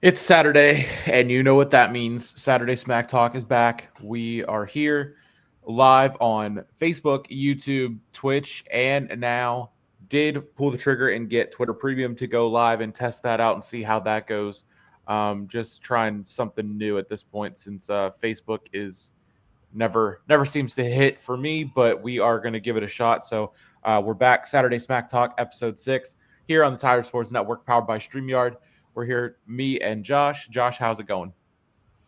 It's Saturday, and you know what that means. Saturday Smack Talk is back. We are here live on Facebook, YouTube, Twitch, and now did pull the trigger and get Twitter Premium to go live and test that out and see how that goes. Just trying something new at this point since Facebook is never seems to hit for me, but we are going to give it a shot. So we're back Saturday Smack Talk episode 6 here on the Tiger Sports Network, powered by StreamYard. We're here, me and Josh. Josh, how's it going?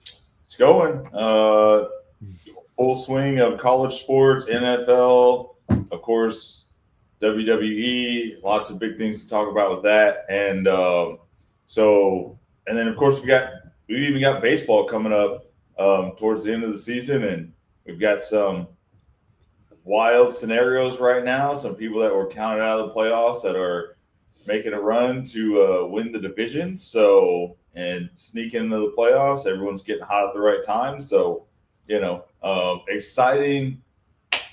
It's going. Full swing of college sports, NFL, of course, WWE. Lots of big things to talk about with that, and then of course we even got baseball coming up towards the end of the season, and we've got some wild scenarios right now. Some people that were counted out of the playoffs that are making a run to win the division. So and sneak into the playoffs. Everyone's getting hot at the right time. So exciting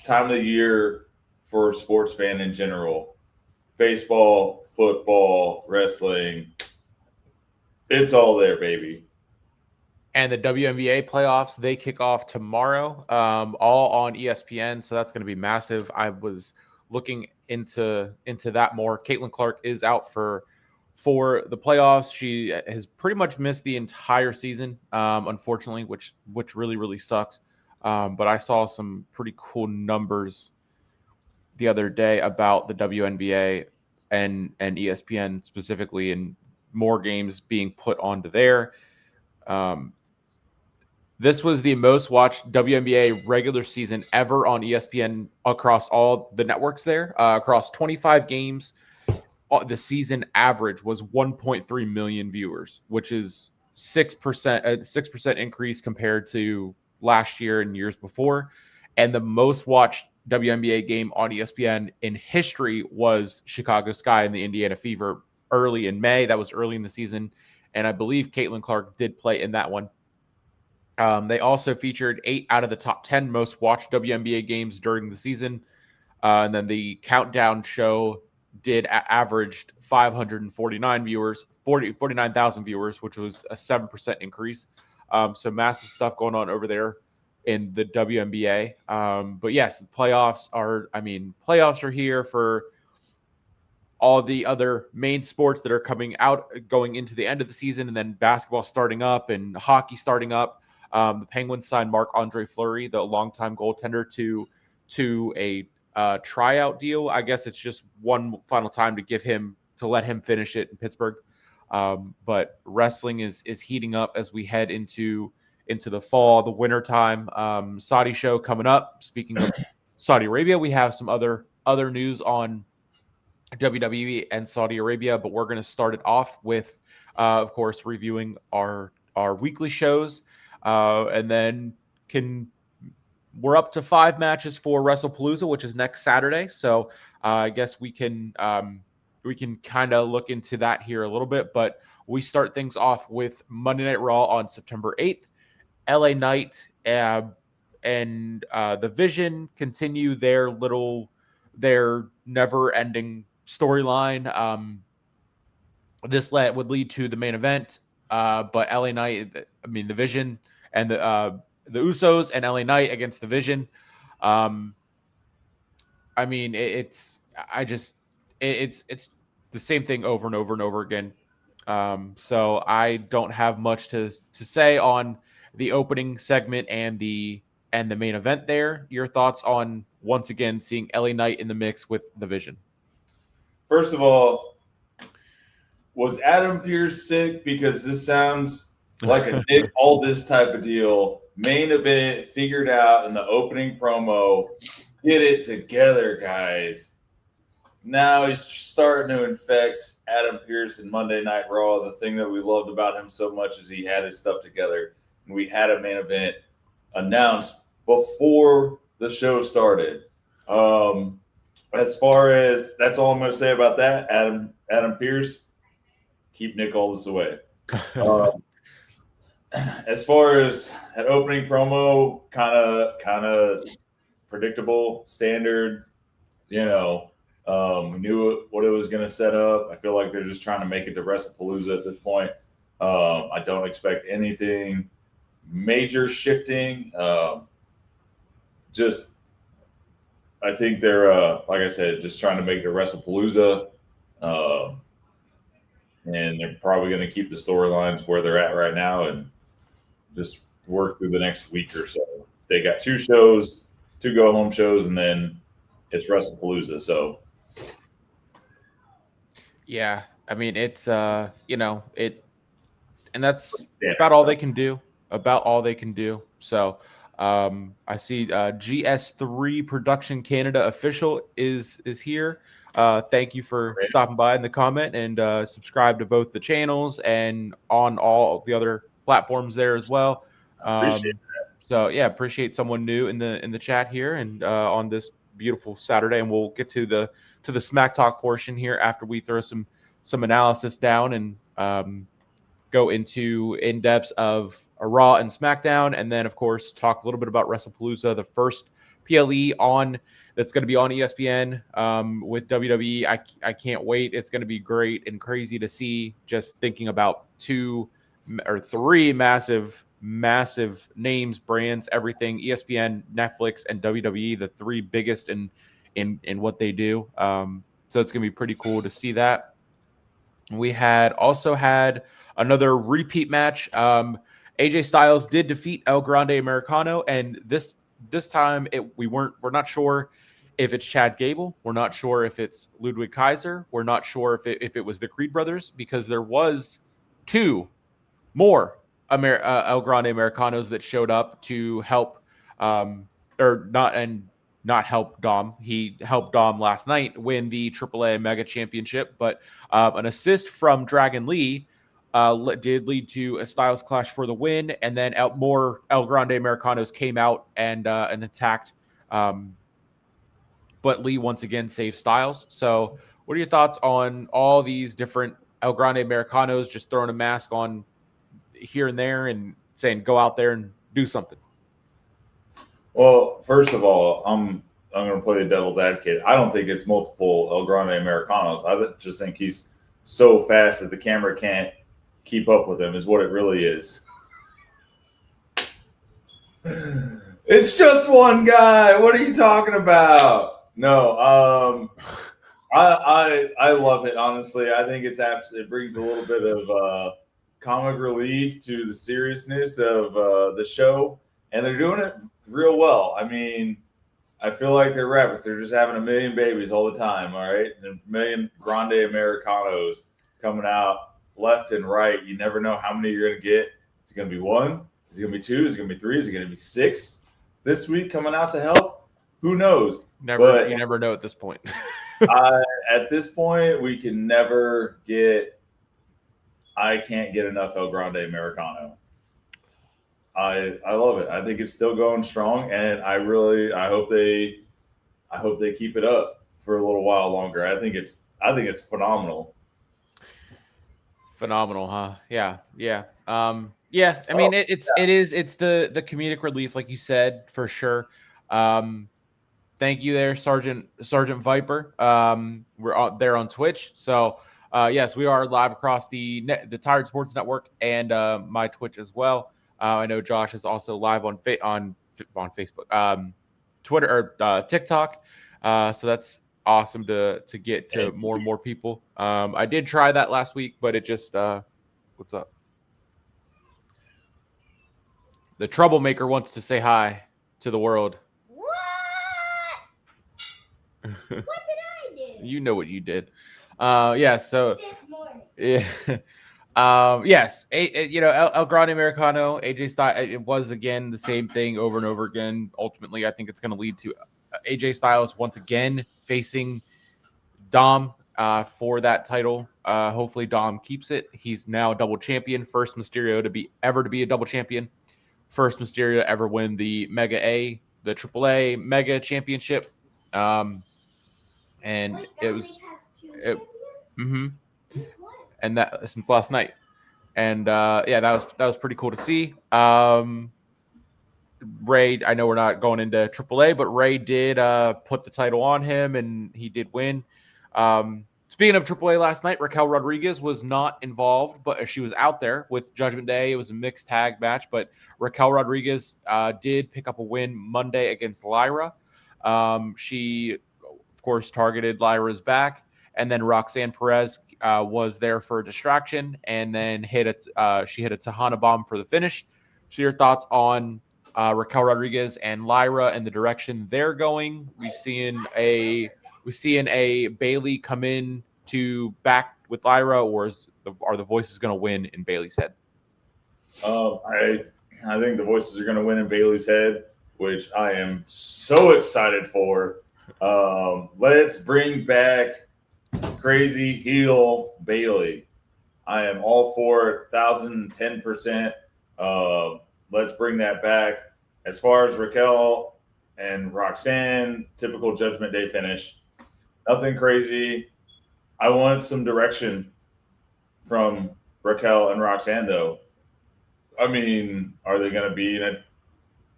time of the year for a sports fan in general. Baseball, football, wrestling. It's all there, baby. And the WNBA playoffs, they kick off tomorrow, all on ESPN. So that's going to be massive. I was looking into that more. Caitlin Clark is out for the playoffs. She has pretty much missed the entire season, unfortunately, which really sucks. But I saw some pretty cool numbers the other day about the WNBA and ESPN specifically, and more games being put onto there. Um, this was the most watched WNBA regular season ever on ESPN across all the networks there. Across 25 games, the season average was 1.3 million viewers, which is 6%, a 6% increase compared to last year and years before. And the most watched WNBA game on ESPN in history was Chicago Sky and the Indiana Fever early in May. That was early in the season. And I believe Caitlin Clark did play in that one. They also featured 8 out of the top 10 most watched WNBA games during the season. And then the countdown show did averaged 549 viewers, 49,000 viewers, which was a 7% increase. So massive stuff going on over there in the WNBA. But yes, the playoffs are here for all the other main sports that are coming out going into the end of the season, and then basketball starting up and hockey starting up. The Penguins signed Marc-Andre Fleury, the longtime goaltender, to a tryout deal. I guess it's just one final time to let him finish it in Pittsburgh. But wrestling is heating up as we head into the fall, the winter time. Saudi show coming up. Speaking of Saudi Arabia, we have some other news on WWE and Saudi Arabia, but we're going to start it off with, of course, reviewing our weekly shows, and then can we're up to 5 matches for WrestlePalooza, which is next Saturday. So I guess we can kind of look into that here a little bit, but we start things off with Monday Night Raw on September 8th. LA Knight and the Vision continue their never ending storyline. This would lead to the main event, but LA Knight, the Vision and the Usos and LA Knight against the Vision. Um, it's I just it's the same thing over and over and over again. So I don't have much to say on the opening segment and the main event there. Your thoughts on once again seeing LA Knight in the mix with the Vision? First of all, was Adam Pierce sick? Because this sounds like a Nick Aldis type of deal. Main event figured out in the opening promo. Get it together, guys. Now he's starting to infect Adam Pierce in Monday Night Raw. The thing that we loved about him so much is he had his stuff together. And we had a main event announced before the show started. As far as that's all I'm going to say about that, Adam Pierce, keep Nick Aldis away. As far as that opening promo, kind of predictable, standard. We knew what it was going to set up. I feel like they're just trying to make it to WrestlePalooza at this point. I don't expect anything major shifting. Just I think they're like I said, just trying to make the WrestlePalooza, uh, and they're probably going to keep the storylines where they're at right now and just work through the next week or so. They got 2 shows, 2 go home shows, and then it's WrestlePalooza. So Yeah, I mean it's it, and that's standard about all stuff. they can do. About all they can do. So I see GS3 Production Canada official is here. Thank you for stopping by in the comment and subscribe to both the channels and on all the other platforms there as well. I appreciate So yeah, appreciate someone new in the chat here and on this beautiful Saturday, and we'll get to the Smack Talk portion here after we throw some analysis down and go into in depths of a Raw and SmackDown, and then of course talk a little bit about WrestlePalooza, the first PLE on that's going to be on ESPN with WWE. I can't wait. It's going to be great and crazy to see. Just thinking about 2 or 3 massive names, brands, everything: ESPN, Netflix, and WWE, the 3 biggest in what they do. So it's going to be pretty cool to see that. We had also had another repeat match. AJ Styles did defeat El Grande Americano, and this time we're not sure if it's Chad Gable. We're not sure if it's Ludwig Kaiser. We're not sure if it was the Creed brothers, because there was 2 more El Grande Americanos that showed up to help, um, or not, and not help Dom. He helped Dom last night win the AAA Mega Championship, but an assist from Dragon Lee did lead to a Styles Clash for the win, and then more El Grande Americanos came out and attacked. Um, but Lee once again saved Styles. So, what are your thoughts on all these different El Grande Americanos just throwing a mask on here and there and saying go out there and do something? Well, first of all, I'm going to play the devil's advocate. I don't think it's multiple El Grande Americanos. Just think he's so fast that the camera can't keep up with him. Is what it really is. It's just one guy. What are you talking about? No, I love it. Honestly, I think it brings a little bit of comic relief to the seriousness of the show, and they're doing it real well. I mean, I feel like they're rabbits. They're just having a million babies all the time. All right, and a million Grande Americanos coming out left and right. You never know how many you're gonna get. Is it gonna be one? Is it gonna be two? Is it gonna be three? Is it gonna be 6 this week coming out to help? Who knows? You never know at this point. At this point, we can never get. I can't get enough El Grande Americano. I love it. I think it's still going strong, and I hope they keep it up for a little while longer. I think it's phenomenal. Phenomenal, huh? Yeah, yeah. Yeah, I mean it's the comedic relief, like you said, for sure. Thank you there, Sergeant Viper. We're there on Twitch. So yes, we are live across the Tired Sports Network and my Twitch as well. I know Josh is also live on Facebook, Twitter, or TikTok. So that's awesome to get to more and more people. I did try that last week, but it just what's up? The troublemaker wants to say hi to the world. What? What did I do? You know what you did. Yeah. So This morning. yeah. Yes. El Grande Americano, AJ Styles. It was again the same thing over and over again. Ultimately, I think it's going to lead to AJ Styles once again facing Dom for that title. Hopefully, Dom keeps it. He's now a double champion, first Mysterio to be a double champion, first Mysterio to ever win the AAA Mega Championship. And Wait, it that was, league has 2 it, champions? mm-hmm, Since when? and that since last night. And yeah, that was pretty cool to see. Ray, I know we're not going into AAA, but Ray did put the title on him, and he did win. Speaking of AAA last night, Raquel Rodriguez was not involved, but she was out there with Judgment Day. It was a mixed tag match, but Raquel Rodriguez did pick up a win Monday against Lyra. She, of course, targeted Lyra's back, and then Roxanne Perez was there for a distraction, and then she hit a Tahana bomb for the finish. So, your thoughts on Raquel Rodriguez and Lyra and the direction they're going? We're seeing a Bailey come in to back with Lyra, or are the voices going to win in Bailey's head? I think the voices are going to win in Bailey's head, which I am so excited for. Let's bring back crazy heel Bailey. I am all for it, 1,010%. Let's bring that back. As far as Raquel and Roxanne, typical Judgment Day finish. Nothing crazy. I want some direction from Raquel and Roxanne, though. I mean, are they going to be in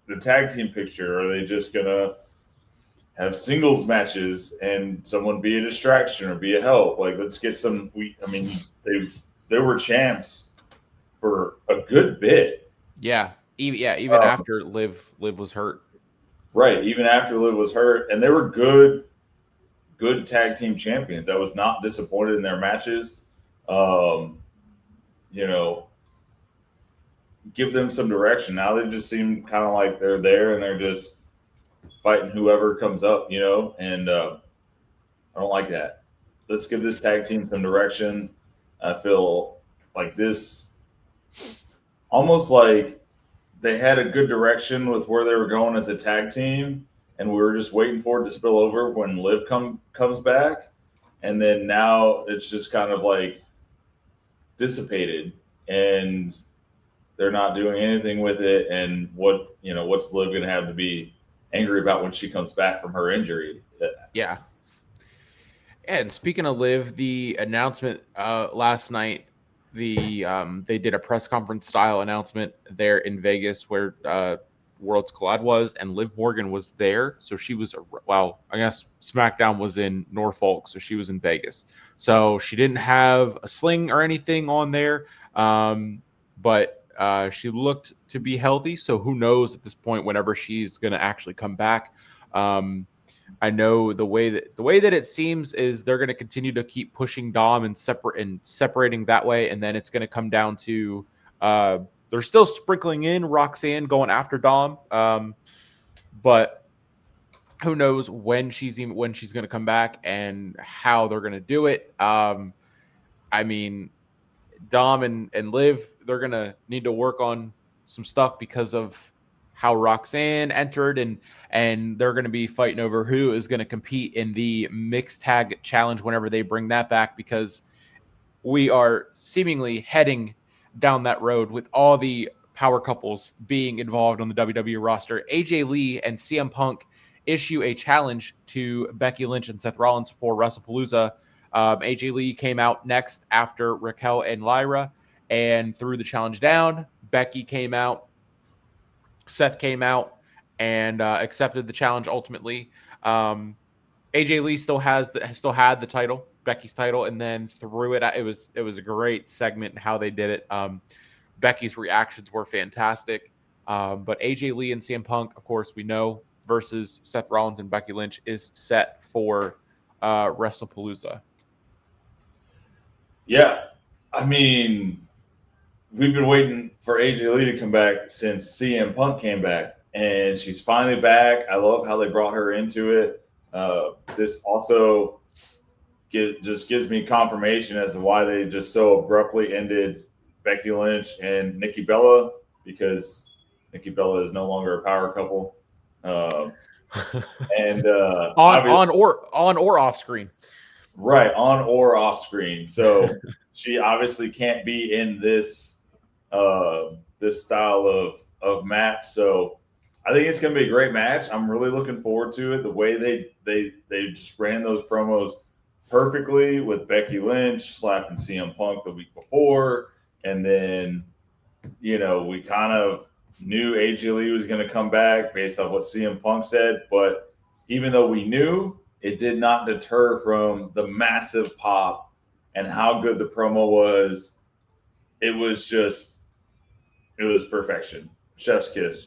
the tag team picture? Are they just going to have singles matches and someone be a distraction or be a help? Like, let's get some. They were champs for a good bit. Yeah, even after Liv was hurt. Right, even after Liv was hurt, and they were good tag team champions. I was not disappointed in their matches. Give them some direction. Now they just seem kind of like they're there and they're just fighting whoever comes up, and I don't like that. Let's give this tag team some direction. I feel like this almost like they had a good direction with where they were going as a tag team, and we were just waiting for it to spill over when Liv comes back, and then now it's just kind of like dissipated, and they're not doing anything with it. And what's Liv going to have to be angry about when she comes back from her injury? Yeah. And speaking of Liv, the announcement last night, they did a press conference style announcement there in Vegas where Worlds Collide was, and Liv Morgan was there. So she was, I guess SmackDown was in Norfolk, so she was in Vegas. So she didn't have a sling or anything on there, but she looked to be healthy. So who knows at this point, whenever she's going to actually come back. I know the way that it seems is they're going to continue to keep pushing Dom and separating that way, and then it's going to come down to they're still sprinkling in Roxanne going after Dom, but who knows when she's going to come back and how they're going to do it. I mean, Dom and Liv, they're going to need to work on some stuff because of how Roxanne entered, and they're going to be fighting over who is going to compete in the mixed tag challenge whenever they bring that back, because we are seemingly heading down that road with all the power couples being involved on the WWE roster. AJ Lee and CM Punk issue a challenge to Becky Lynch and Seth Rollins for WrestlePalooza. AJ Lee came out next after Raquel and Lyra and threw the challenge down. Becky came out. Seth came out and accepted the challenge ultimately. AJ Lee still had the title, Becky's title, and then threw it. It was a great segment how they did it. Becky's reactions were fantastic. But AJ Lee and CM Punk, of course, we know, versus Seth Rollins and Becky Lynch is set for WrestlePalooza. Yeah, I mean, we've been waiting for AJ Lee to come back since CM Punk came back, and she's finally back. I love how they brought her into it. This also just gives me confirmation as to why they just so abruptly ended Becky Lynch and Nikki Bella, because Nikki Bella is no longer a power couple. And on or off screen. Right, on or off screen. So she obviously can't be in this this style of match. So I think it's going to be a great match. I'm really looking forward to it. The way they just ran those promos perfectly with Becky Lynch slapping CM Punk the week before, and then we kind of knew AJ Lee was going to come back based on what CM Punk said. But even though we knew, it did not deter from the massive pop and how good the promo was. It was just, it was perfection. Chef's kiss.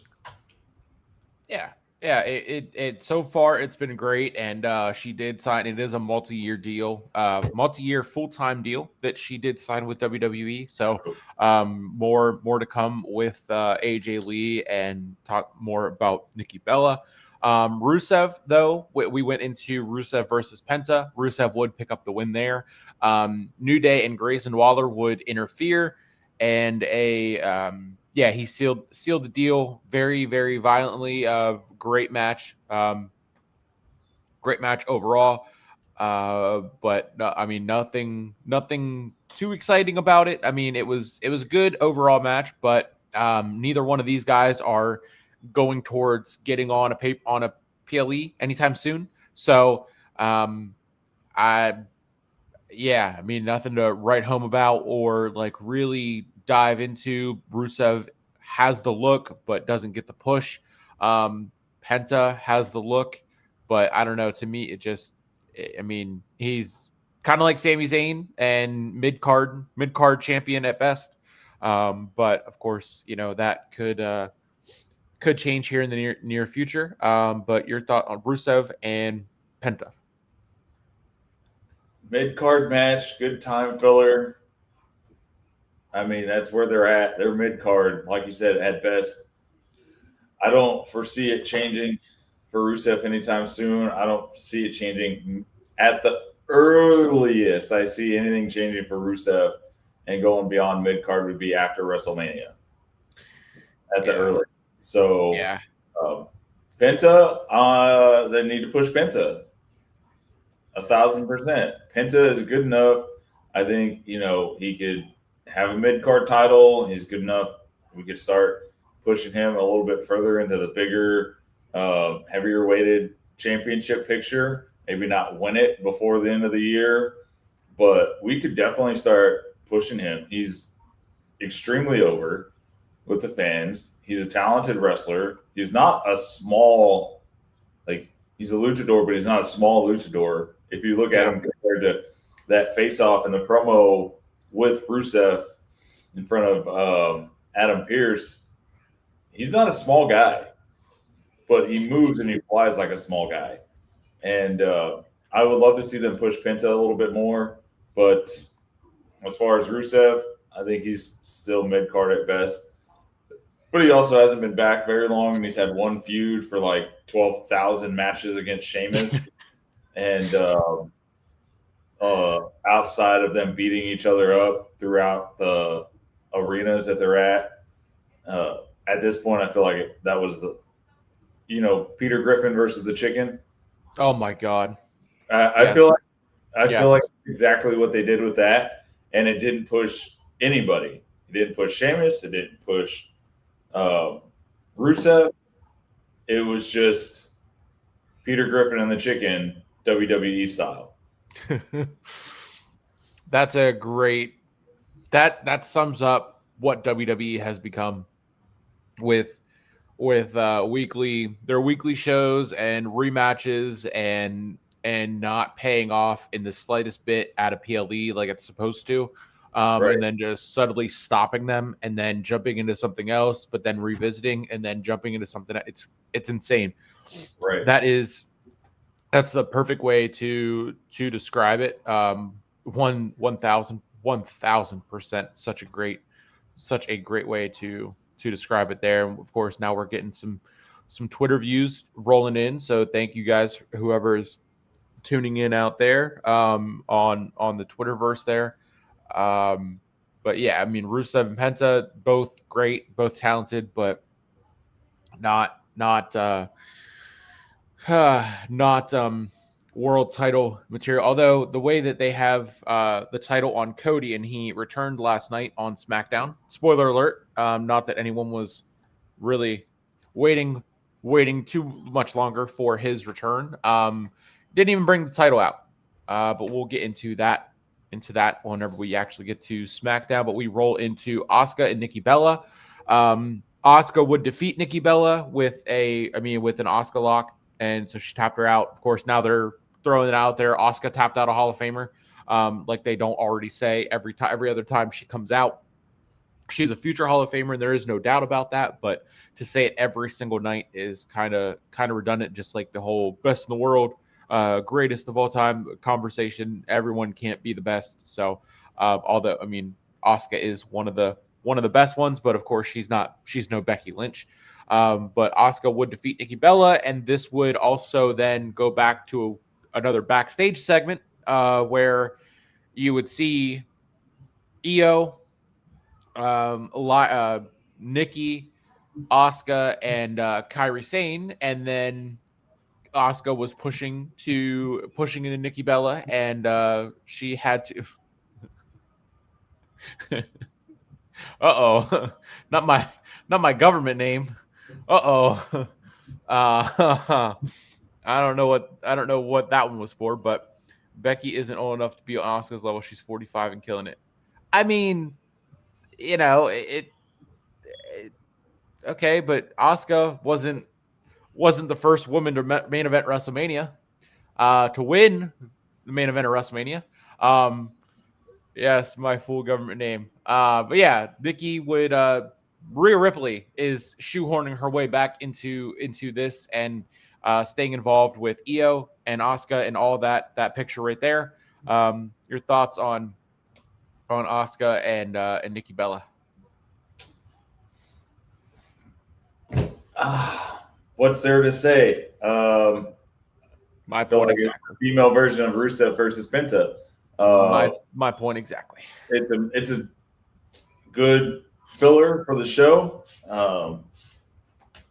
Yeah. Yeah, it so far it's been great, and she did sign. It is a multi-year deal, multi-year full-time deal that she did sign with WWE. So more to come with AJ Lee, and talk more about Nikki Bella. Rusev, though, we went into Rusev versus Penta. Rusev would pick up the win there. New Day and Grayson Waller would interfere, and he sealed the deal very violently. Great match, great match overall. But no, I mean, nothing too exciting about it. I mean, it was a good overall match, but neither one of these guys are going towards getting on a PLE anytime soon. So I yeah, I mean, nothing to write home about or like really dive into. Rusev has the look, but doesn't get the push. Penta has the look, but I don't know. To me, I mean, he's kind of like Sami Zayn and mid card champion at best. But of course, that could change here in the near future. But your thought on Rusev and Penta? Mid card match, good time filler. I mean, that's where they're at. They're mid card, like you said, at best. I don't foresee it changing for Rusev anytime soon. I don't see it changing at the earliest. I see anything changing for Rusev and going beyond mid card would be after WrestleMania at the Yeah, earliest. So yeah. um, Penta, they need to push Penta 1,000%. Penta is good enough. I think he could have a mid card title. He's good enough. We could start pushing him a little bit further into the bigger, heavier weighted championship picture. Maybe not win it before the end of the year, but we could definitely start pushing him. He's extremely over with the fans. He's a talented wrestler. He's not a small, like, he's a luchador, but he's not a small luchador. If you look at Yeah. him compared to that face off in the promo with Rusev in front of Adam Pierce, he's not a small guy, but he moves and he flies like a small guy. And I would love to see them push Penta a little bit more. But as far as Rusev, I think he's still mid card at best. But he also hasn't been back very long, and he's had one feud for like 12,000 matches against Sheamus. And outside of them beating each other up throughout the arenas that they're at this point, I feel like that was Peter Griffin versus the Chicken. Oh my God. I Yes. feel like Yes. exactly what they did with that, and it didn't push anybody. It didn't push Sheamus. It didn't push um, Rusev. It was just Peter Griffin and the Chicken, WWE style. That's a great that sums up what WWE has become with their weekly shows and rematches and not paying off in the slightest bit at a PLE like it's supposed to. Right, And then just suddenly stopping them and then jumping into something else, but then revisiting and then jumping into something. It's insane. right. That is That's the perfect way to describe it. 1,000% such a great way to describe it there. And of course, now we're getting some Twitter views rolling in. So thank you guys, whoever is tuning in out there, on the Twitterverse there. Um, but yeah, I mean, Rusev and Penta, both great, both talented, but not not world title material. Although the way that they have the title on Cody, and he returned last night on SmackDown. Spoiler alert. Not that anyone was really waiting too much longer for his return. Didn't even bring the title out. But we'll get into that whenever we actually get to SmackDown. But we roll into Asuka and Nikki Bella. Asuka would defeat Nikki Bella with an Asuka lock, and so she tapped her out. Of course, now they're throwing it out there. Asuka tapped out a Hall of Famer, like they don't already say every other time she comes out. She's a future Hall of Famer, and there is no doubt about that. But to say it every single night is kind of redundant, just like the whole best in the world, greatest of all time conversation. Everyone can't be the best. So, although I mean, Asuka is one of the best ones, but of course she's not. She's no Becky Lynch. But Asuka would defeat Nikki Bella, and this would also then go back to another backstage segment where you would see Io, Nikki, Asuka, and Kairi Sane, and then Asuka was pushing into Nikki Bella, and she had to. Uh-oh, not my government name. Uh-oh. I don't know what that one was for, but Becky isn't old enough to be on Asuka's level. She's 45 and killing it. I mean, you know, it okay, but Asuka wasn't the first woman to main event WrestleMania, to win the main event of WrestleMania. Um, yes, my full government name. But yeah, Nikki would Rhea Ripley is shoehorning her way back into this and staying involved with Io and Asuka and all that picture right there. Your thoughts on Asuka and Nikki Bella? What's there to say? My I feel point like it's exactly. a female version of Rusev versus Penta. My point exactly. It's a good filler for the show,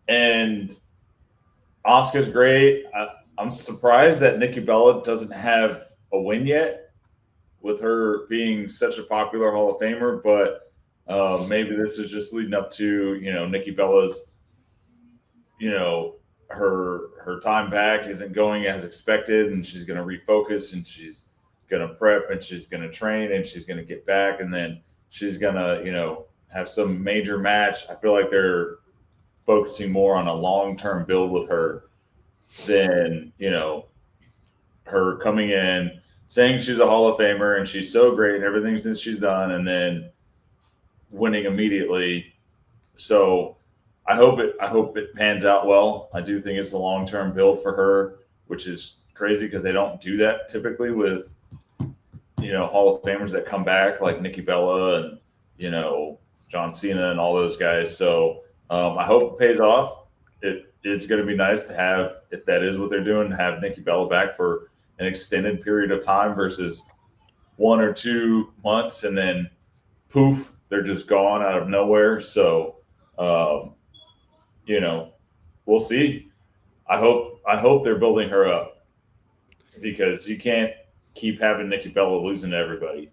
and Asuka's great. I'm surprised that Nikki Bella doesn't have a win yet, with her being such a popular Hall of Famer. But maybe this is just leading up to Nikki Bella's her time back isn't going as expected, and she's going to refocus, and she's going to prep, and she's going to train, and she's going to get back, and then she's going to have some major match. I feel like they're focusing more on a long-term build with her than her coming in saying she's a Hall of Famer and she's so great and everything that she's done, and then winning immediately. So I hope it pans out well. I do think it's a long-term build for her, which is crazy because they don't do that typically with Hall of Famers that come back like Nikki Bella and John Cena and all those guys. So I hope it pays off. It's going to be nice to have, if that is what they're doing, have Nikki Bella back for an extended period of time versus 1 or 2 months and then poof, they're just gone out of nowhere. So we'll see. I hope they're building her up, because you can't keep having Nikki Bella losing to everybody.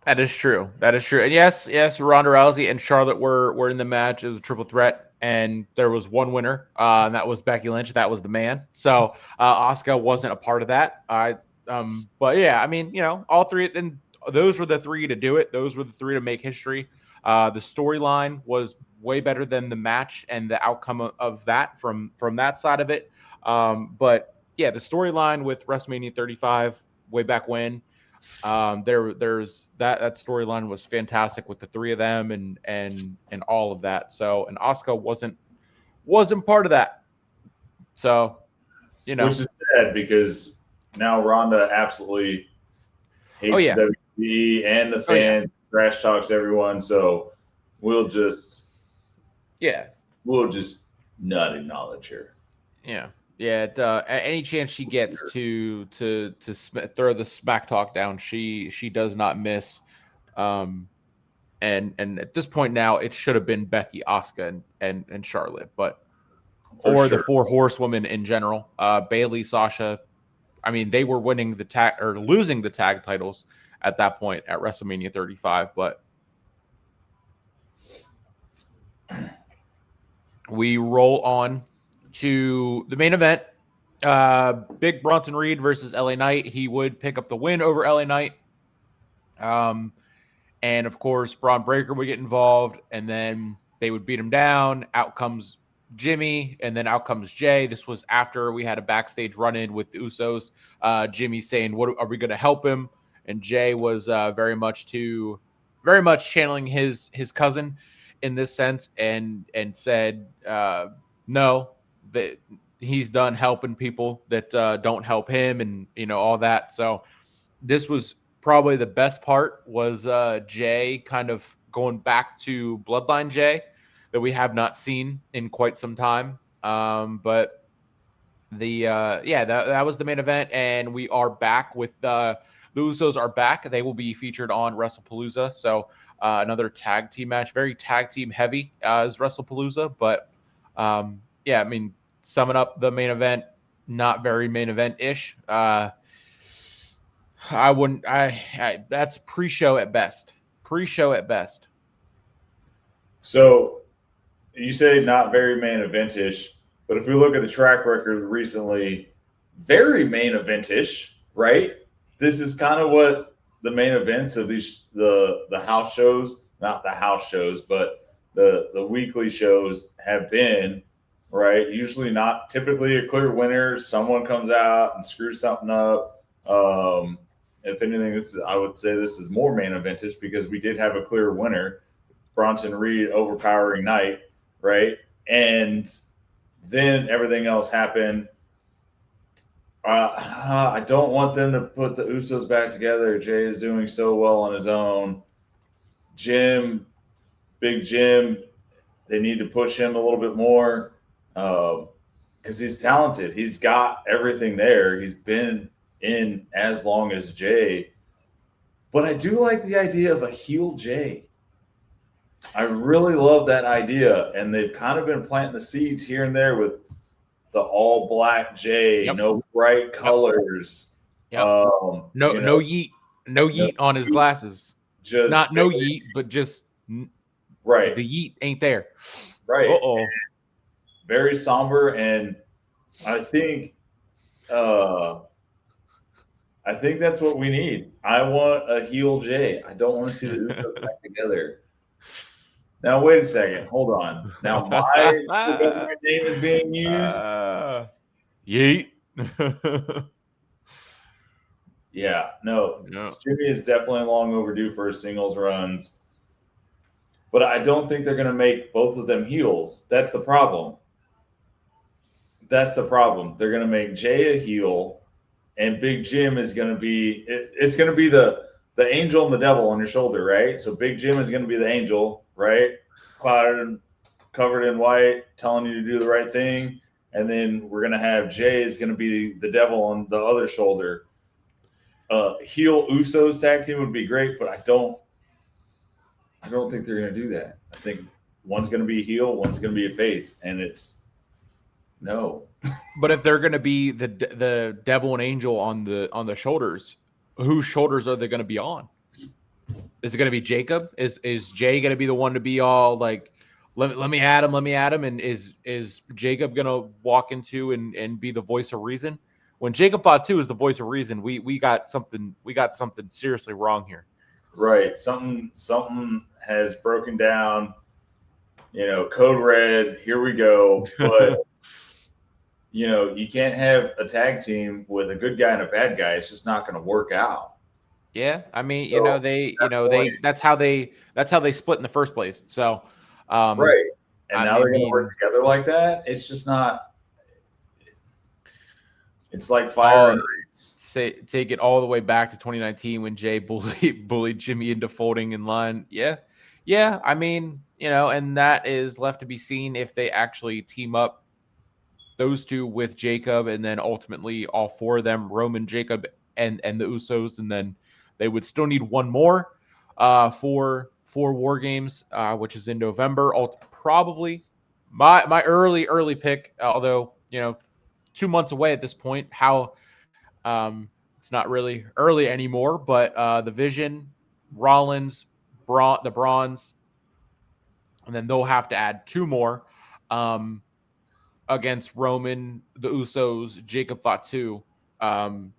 That is true. That is true. And yes, Ronda Rousey and Charlotte were in the match. It was a triple threat, and there was one winner, and that was Becky Lynch. That was the man. So Asuka wasn't a part of that. But yeah, I mean, all three. And those were the three to do it. Those were the three to make history. The storyline was way better than the match and the outcome of that from that side of it. But yeah, the storyline with WrestleMania 35 way back when. There's that storyline was fantastic with the three of them and all of that. So, and Asuka wasn't part of that. So, Which is sad because now Ronda absolutely hates the WWE and the fans, trash talks everyone. So we'll just not acknowledge her. Yeah. Yeah, any chance she gets to throw the smack talk down, she does not miss. And at this point now, it should have been Becky, Asuka, and Charlotte, but the four horsewomen in general. Bayley, Sasha. I mean, they were winning the tag or losing the tag titles at that point at WrestleMania 35, but we roll on to the main event. Big Bronson Reed versus LA Knight. He would pick up the win over LA Knight. And of course, Braun Breaker would get involved, and then they would beat him down. Out comes Jimmy, and then out comes Jay. This was after we had a backstage run-in with the Usos. Jimmy saying, "What are we going to help him?" And Jay was very much channeling his cousin in this sense, and said, "No, that he's done helping people that don't help him, and all that." So this was probably the best part was Jay kind of going back to Bloodline Jay that we have not seen in quite some time. But that was the main event, and we are back with the Usos are back. They will be featured on WrestlePalooza. So another tag team match, very tag team heavy is WrestlePalooza. But yeah, I mean, summing up the main event, not very main event ish. I wouldn't. That's pre-show at best. Pre-show at best. So you say not very main eventish, but if we look at the track record recently, very main eventish, right? This is kind of what the main events of the house shows, not the house shows, but the weekly shows have been, right? Usually not typically a clear winner. Someone comes out and screws something up. If anything, I would say this is more main eventish because we did have a clear winner, Bronson Reed overpowering Knight, right? And then everything else happened. I don't want them to put the Usos back together. Jay is doing so well on his own. Big Jim, they need to push him a little bit more because he's talented. He's got everything there. He's been in as long as Jay. But I do like the idea of a heel Jay. I really love that idea, and they've kind of been planting the seeds here and there with the all black Jay, Yep. no bright colors. Yep. No yeet, no yeet on his yeet, glasses. just Not no yeet, but just right, the yeet ain't there. right. Uh-oh. Very somber, and I think that's what we need. I want a heel Jay. I don't want to see the Usos back together. Now wait a second. Hold on. Now my government name is being used. Yeet. Yeah, no. Yeah. Jimmy is definitely long overdue for his singles runs. But I don't think they're going to make both of them heels. That's the problem. That's the problem. They're going to make Jay a heel, and Big Jim is going to be. It's going to be the angel and the devil on your shoulder, right? So Big Jim is going to be the angel, right? Covered in white, telling you to do the right thing, and then we're going to have Jay is going to be the devil on the other shoulder. Heel Usos tag team would be great, but I don't think they're going to do that. I think one's going to be a heel, one's going to be a face, and it's no. But if they're going to be the devil and angel on the shoulders, whose shoulders are they going to be on? Is it going to be Jacob? Is Jay going to be the one to be all like, let me at him, and is Jacob going to walk into and be the voice of reason? When Jacob Fatu is the voice of reason, we got something seriously wrong here. Right. Something has broken down. Code red, here we go. But you can't have a tag team with a good guy and a bad guy. It's just not going to work out. Yeah, I mean, So, that's how they split in the first place. So, right. And now they're going to mean, work together like that. It's just not. It's like fire and ice. take it all the way back to 2019 when Jay bullied Jimmy into folding in line. Yeah. I mean, and that is left to be seen if they actually team up those two with Jacob, and then ultimately all four of them, Roman, Jacob, and the Usos, and then they would still need one more for War Games, which is in November. Probably my early pick, although 2 months away at this point. How it's not really early anymore, but the Vision, Rollins, the Bronze, and then they'll have to add two more against Roman, the Usos, Jacob Fatu, and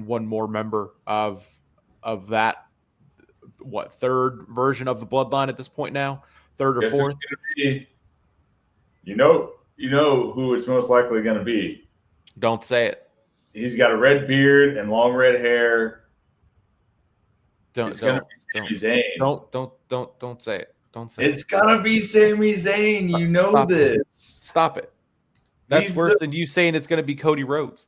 one more member of that third version of the Bloodline at this point now, third or fourth. You know who it's most likely going to be. Don't say it. He's got a red beard and long red hair. It's going to be Sami Zayn. Don't say it. Don't say it. It's going to be Sami Zayn. You know Stop this. it. Stop it. That's He's worse than you saying it's going to be Cody Rhodes.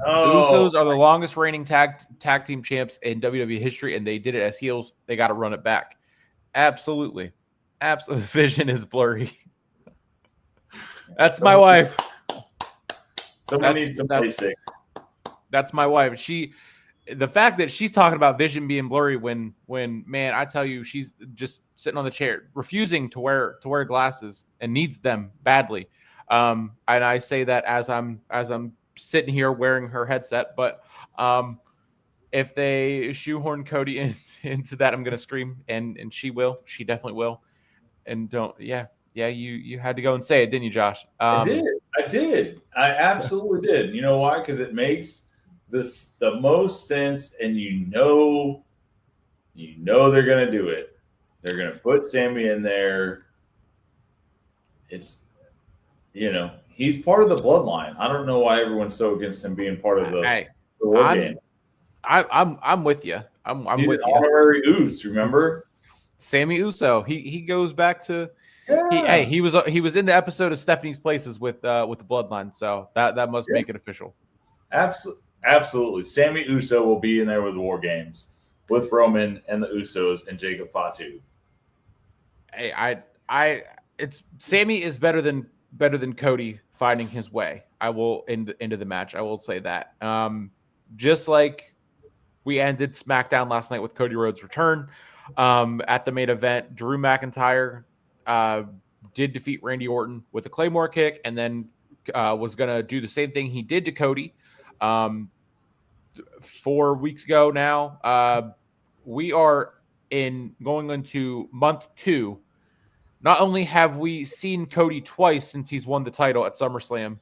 Oh, The Usos are the longest reigning tag team champs in WWE history, and they did it as heels. They got to run it back. Absolutely. Vision is blurry. That's my wife. Someone needs some basic. That's my wife. The fact that she's talking about vision being blurry when man, I tell you, she's just sitting on the chair, refusing to wear glasses and needs them badly. And I say that as I'm sitting here wearing her headset. But if they shoehorn Cody into that, I'm gonna scream, and she will. She definitely will. And don't, yeah, you had to go and say it, didn't you, Josh? I did. I absolutely did. You know why? Because it makes the most sense, and you know they're gonna do it. They're gonna put Sami in there. It's he's part of the bloodline. I don't know why everyone's so against him being part of the war game. I'm with you. I'm He's with an you. Honorary Uso, remember? Sammy Uso. He goes back to he was in the episode of Stephanie's Places with the bloodline, so that must make it official. Absolutely. Sammy Uso will be in there with War Games with Roman and the Usos and Jacob Fatu. It's Sammy is better than Cody finding his way. I will into the match. I will say that. Just like we ended SmackDown last night with Cody Rhodes' return. At the main event, Drew McIntyre did defeat Randy Orton with a Claymore kick, and then was going to do the same thing he did to Cody 4 weeks ago now. We are going into month 2. Not only have we seen Cody twice since he's won the title at SummerSlam,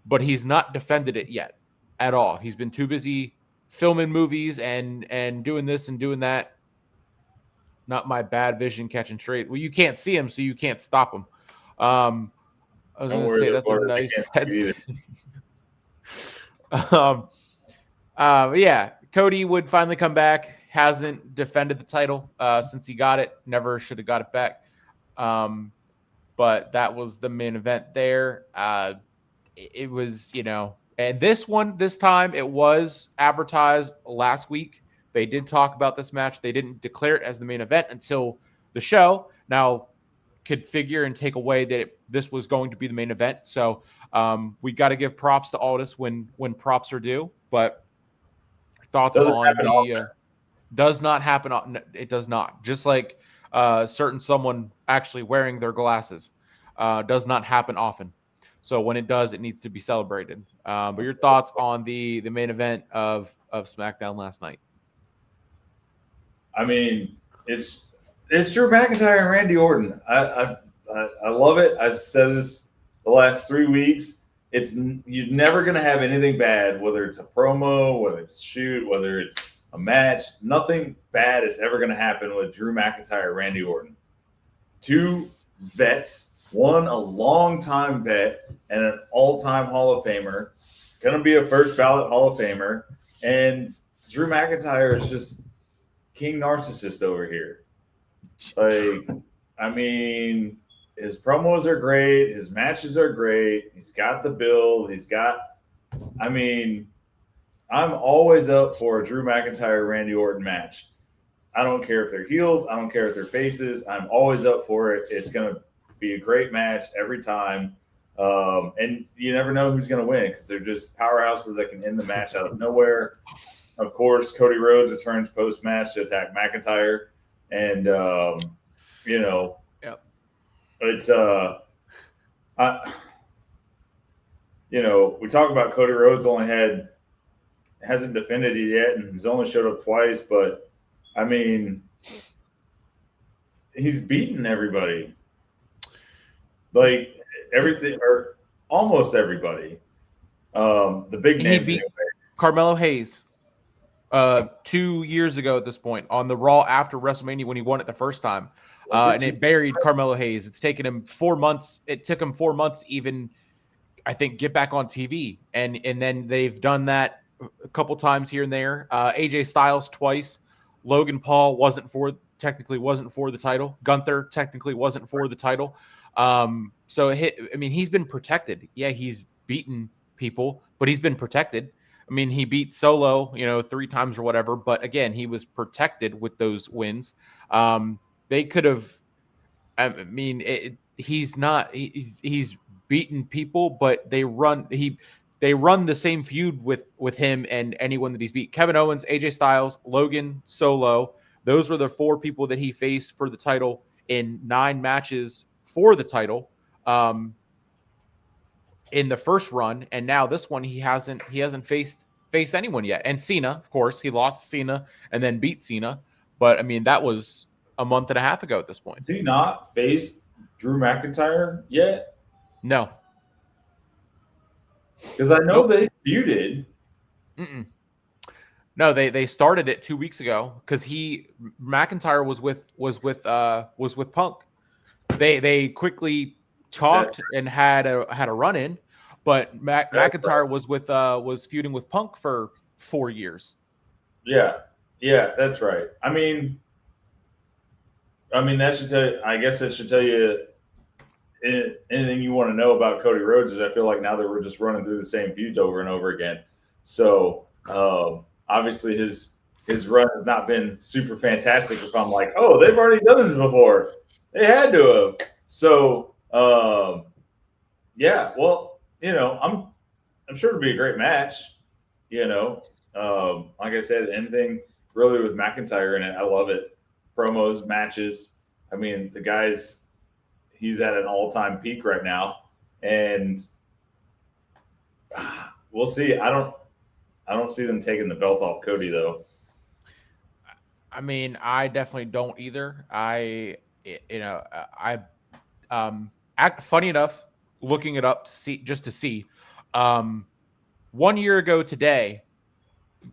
but he's not defended it yet at all. He's been too busy filming movies and doing this and doing that. Not my bad vision catching straight. Well, you can't see him, so you can't stop him. I was going to say that's a nice. Yeah, Cody would finally come back. Hasn't defended the title since he got it. Never should have got it back. But that was the main event there. It was, and this time it was advertised last week. They did talk about this match. They didn't declare it as the main event until the show. Now, could figure and take away that this was going to be the main event. So we got to give props to Aldis when props are due. But thoughts on the does not happen. It does not. Just like certain someone actually wearing their glasses does not happen often. So when it does, it needs to be celebrated. But your thoughts on the main event of SmackDown last night? I mean, it's Drew McIntyre and Randy Orton. I love it. I've said this the last 3 weeks. You're never going to have anything bad, whether it's a promo, whether it's a shoot, whether it's a match. Nothing bad is ever going to happen with Drew McIntyre and Randy Orton. 2 vets, one a long-time vet and an all-time Hall of Famer, going to be a first ballot Hall of Famer, and Drew McIntyre is just king narcissist over here. Like, I mean, his promos are great. His matches are great. He's got the build. I'm always up for a Drew McIntyre, Randy Orton match. I don't care if they're heels. I don't care if they're faces. I'm always up for it. It's going to be a great match every time. And you never know who's going to win because they're just powerhouses that can end the match out of nowhere. Of course, Cody Rhodes returns post-match to attack McIntyre. And, it's we talk about Cody Rhodes hasn't defended it yet, and he's only showed up twice. But I mean, he's beaten everybody, like everything or almost everybody. The big names. He beat Carmelo Hayes 2 years ago at this point on the Raw after WrestleMania when he won it the first time. and it buried Carmelo Hayes. It's taken him 4 months. It took him 4 months to even, I think, get back on TV, and then they've done that a couple times here and there. AJ Styles twice. Logan Paul technically wasn't for the title. Gunther technically wasn't for the title. So he's been protected. Yeah, he's beaten people, but he's been protected. I mean, he beat Solo, 3 times or whatever, but again, he was protected with those wins. They could have. I mean, he's not. He's beaten people, but they run the same feud with him and anyone that he's beat. Kevin Owens, AJ Styles, Logan, Solo. Those were the 4 people that he faced for the title in 9 matches for the title. In the first run, and now this one he hasn't faced anyone yet. And Cena, of course, he lost Cena and then beat Cena, but I mean that was a month and a half ago at this point. Has he not faced Drew McIntyre yet? No, because I know they feuded. No, they started it 2 weeks ago because McIntyre was with Punk. They quickly talked and had a run in, but McIntyre was feuding with Punk for 4 years. Yeah, that's right. I mean that should tell you. I guess that should tell you anything you want to know about Cody Rhodes. Is I feel like now that we're just running through the same feuds over and over again. So obviously his run has not been super fantastic. If I'm like, oh, they've already done this before, they had to have. So yeah, well, I'm sure it'll be a great match. Like I said, anything really with McIntyre in it, I love it. Promos, matches. I mean, the guy's he's at an all-time peak right now, and we'll see. I don't see them taking the belt off Cody though. I mean, I definitely don't either. Funny enough, looking it up to see, 1 year ago today,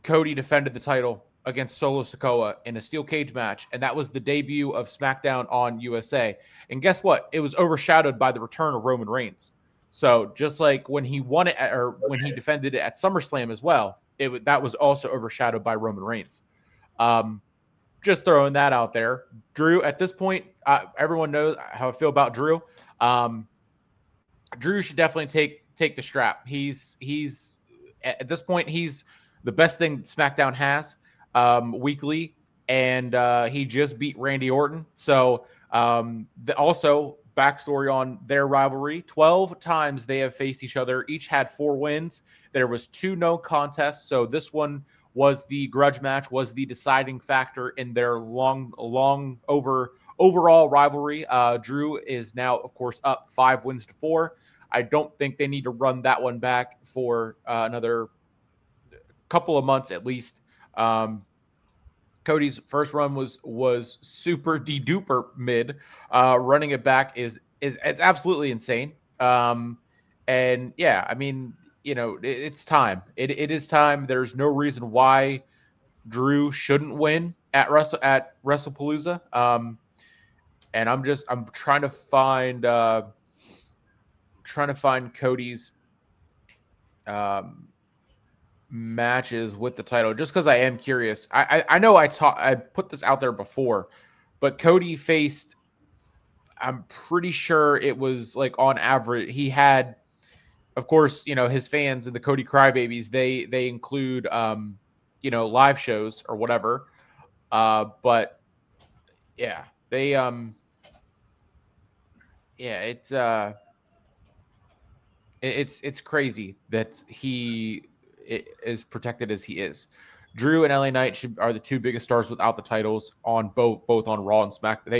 Cody defended the title against Solo Sikoa in a steel cage match, and that was the debut of SmackDown on USA. And guess what? It was overshadowed by the return of Roman Reigns. So just like when he won it, or when he defended it at SummerSlam as well, that was also overshadowed by Roman Reigns. Just throwing that out there. Drew, at this point, everyone knows how I feel about Drew. Drew should definitely take the strap. He's at this point, he's the best thing SmackDown has weekly, and he just beat Randy Orton. So also backstory on their rivalry: 12 times they have faced each other. Each had 4 wins. There was 2 no contests. So this one was the grudge match, was the deciding factor in their long overall rivalry. Drew is now, of course, up 5 wins to 4. I don't think they need to run that one back for another couple of months at least. Cody's first run was super de-duper mid. Running it back is it's absolutely insane. And yeah, I mean, it's time. It is time. There's no reason why Drew shouldn't win at WrestlePalooza. And I'm trying to find Cody's matches with the title, just because I am curious. I know I put this out there before, but Cody faced, I'm pretty sure it was like on average, he had, of course, his fans and the Cody Crybabies, they include live shows or whatever. But yeah, they it's crazy that he is protected as he is. Drew and LA Knight are the 2 biggest stars without the titles on both on Raw and SmackDown.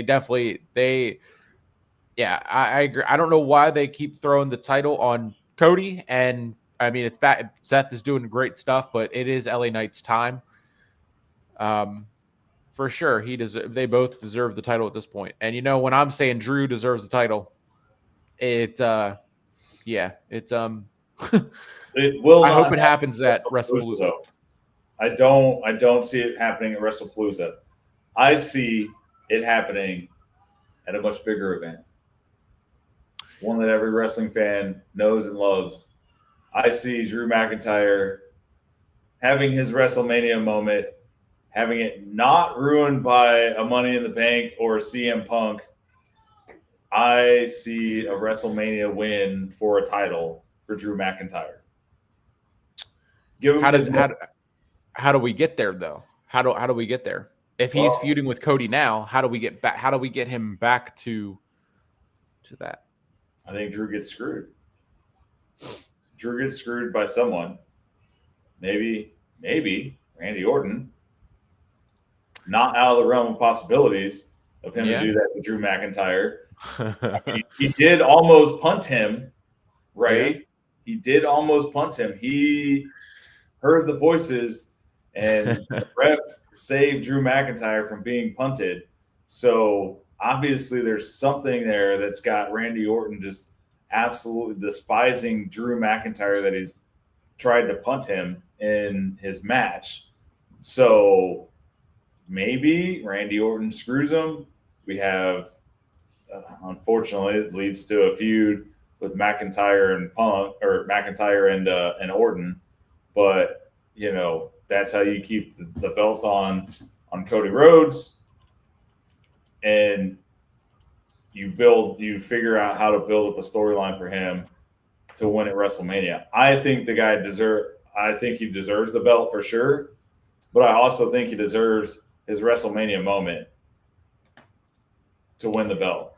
I agree. I don't know why they keep throwing the title on Cody, and I mean it's bad. Seth is doing great stuff, but it is LA Knight's time. For sure, they both deserve the title at this point. And when I'm saying Drew deserves the title, it It will. I hope it happens at WrestlePalooza. I don't see it happening at WrestlePalooza. I see it happening at a much bigger event, one that every wrestling fan knows and loves. I see Drew McIntyre having his WrestleMania moment, having it not ruined by a Money in the Bank or CM Punk. I see a WrestleMania win for a title for Drew McIntyre. Give him How do we get there though? How do we get there? If he's feuding with Cody now, how do we get back? How do we get him back to that? I think Drew gets screwed. Drew gets screwed by someone. Maybe Randy Orton. Not out of the realm of possibilities of him to do that with Drew McIntyre. I mean, he did almost punt him, right? Yeah. He did almost punt him. He heard the voices, and the ref saved Drew McIntyre from being punted. So obviously there's something there that's got Randy Orton just absolutely despising Drew McIntyre that he's tried to punt him in his match. So maybe Randy Orton screws him. We have, unfortunately, it leads to a feud with McIntyre and Punk, or McIntyre and Orton. But you know, that's how you keep the belt on Cody Rhodes, and you figure out how to build up a storyline for him to win at WrestleMania. I think he deserves the belt for sure, but I also think he deserves his WrestleMania moment to win the belt.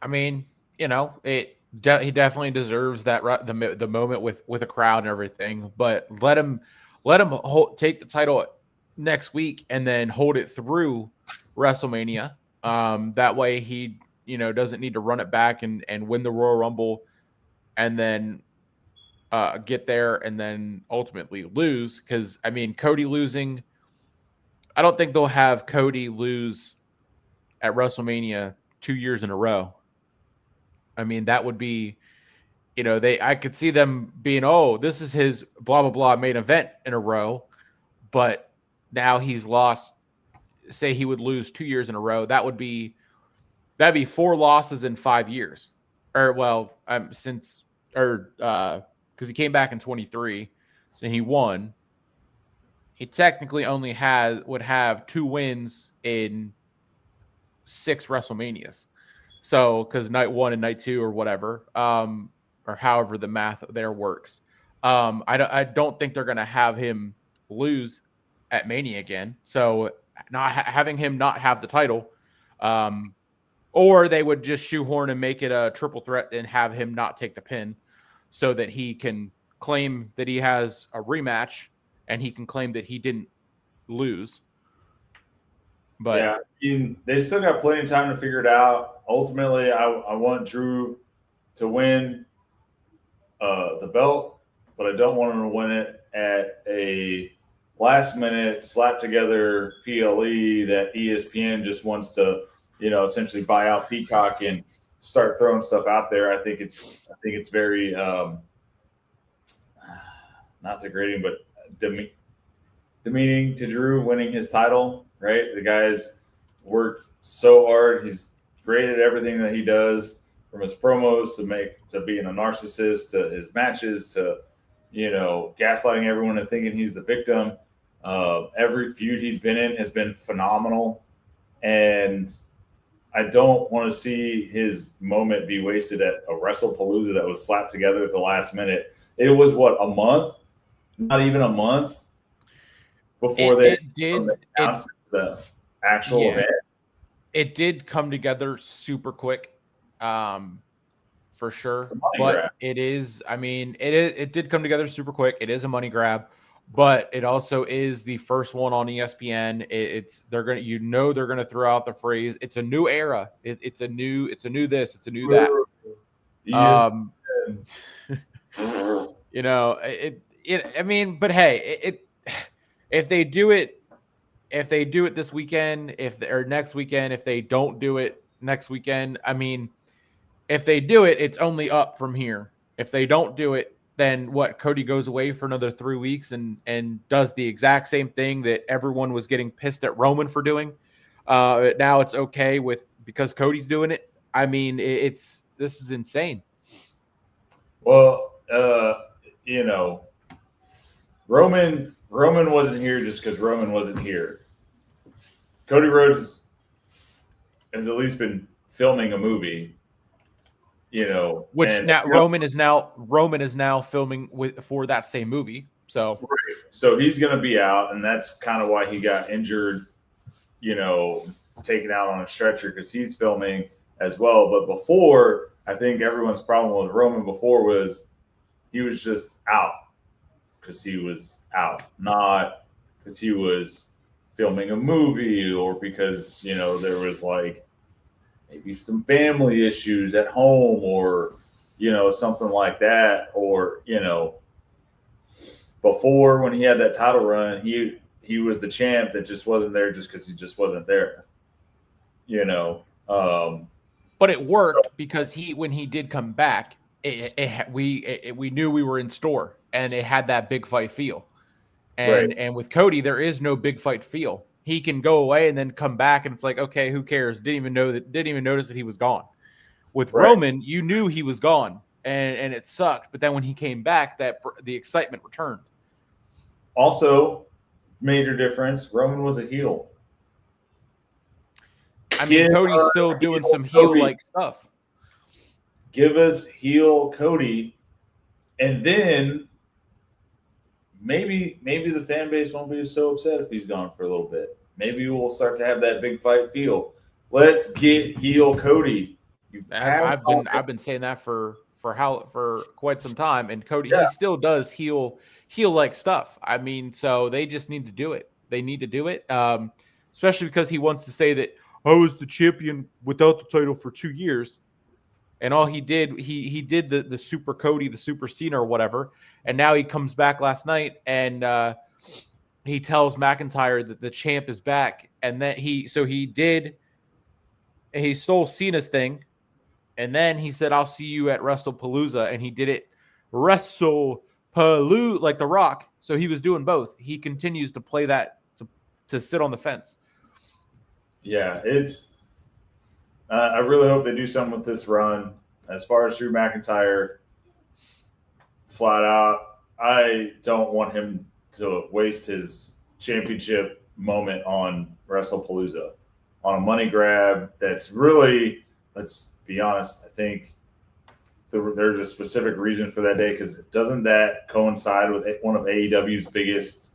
I mean, you know, he definitely deserves that the moment with a crowd and everything. But let him take the title next week and then hold it through WrestleMania. That way he doesn't need to run it back and win the Royal Rumble and then get there and then ultimately lose. Because I mean, Cody losing, I don't think they'll have Cody lose at WrestleMania 2 years in a row. I mean, that would be, I could see them being, oh, this is his blah, blah, blah main event in a row. But now he's lost, say he would lose 2 years in a row. That'd be 4 losses in 5 years. Or, well, because he came back in 23 and he won. He technically only would have 2 wins in 6 WrestleManias. So, because night 1 and night 2 or whatever, or however the math there works, I don't think they're going to have him lose at Mania again. So, not having him not have the title, or they would just shoehorn and make it a triple threat and have him not take the pin, so that he can claim that he has a rematch and he can claim that he didn't lose. But yeah, they still got plenty of time to figure it out. Ultimately, I want Drew to win the belt, but I don't want him to win it at a last-minute slap-together PLE that ESPN just wants to, essentially buy out Peacock and start throwing stuff out there. I think it's very not degrading, but demeaning to Drew winning his title. Right, the guy's worked so hard. He's great at everything that he does, from his promos to being a narcissist, to his matches, to gaslighting everyone and thinking he's the victim. Every feud he's been in has been phenomenal, and I don't want to see his moment be wasted at a WrestlePalooza that was slapped together at the last minute. It was a month, not even a month before they announced the actual event. It did come together super quick, for sure. But grab. It did come together super quick. It is a money grab, but it also is the first one on ESPN. They're gonna throw out the phrase, "It's a new era. It's a new this. It's a new that." But hey, if they do it. If they do it this weekend, or next weekend, if they don't do it next weekend, if they do it, it's only up from here. If they don't do it, then Cody goes away for another 3 weeks and does the exact same thing that everyone was getting pissed at Roman for doing. Now it's okay with because Cody's doing it. I mean, this is insane. Well, you know, Roman wasn't here just because Roman wasn't here. Cody Rhodes has at least been filming a movie, Which and now Roman is now filming for that same movie. So so he's going to be out, and that's kind of why he got injured, taken out on a stretcher because he's filming as well. But before, I think everyone's problem with Roman before was he was just out because he was out, not because he was filming a movie or because there was like maybe some family issues at home or something like that, or before when he had that title run, he was the champ that just wasn't there just because he just wasn't there. but it worked because when he did come back, we knew we were in store, and it had that big fight feel. Right. And with Cody, there is no big fight feel. He can go away and then come back, and it's like, okay, who cares? Didn't even notice that he was gone. With Right. Roman, you knew he was gone, and it sucked. But then when he came back, the excitement returned. Also, major difference: Roman was a heel. I mean, Cody's still doing some heel-like stuff. Give us heel Cody, and then maybe the fan base won't be so upset if he's gone for a little bit. Maybe we'll start to have that big fight feel. Let's get heel Cody. I've been saying that for quite some time, and Cody Yeah. he still does heel-like stuff. I mean, so they just need to do it. They need to do it, especially because he wants to say that I was the champion without the title for 2 years. And all he did, he did the Super Cody, the Super Cena or whatever, and now he comes back last night and he tells McIntyre that the champ is back, and then he stole Cena's thing, and then he said, "I'll see you at WrestlePalooza," and he did it WrestlePalooza like The Rock. So he was doing both. He continues to play that to sit on the fence. Yeah, it's. I really hope they do something with this run. As far as Drew McIntyre, flat out, I don't want him to waste his championship moment on WrestlePalooza, on a money grab. That's really, let's be honest, I think there's a specific reason for that day, because doesn't that coincide with one of AEW's biggest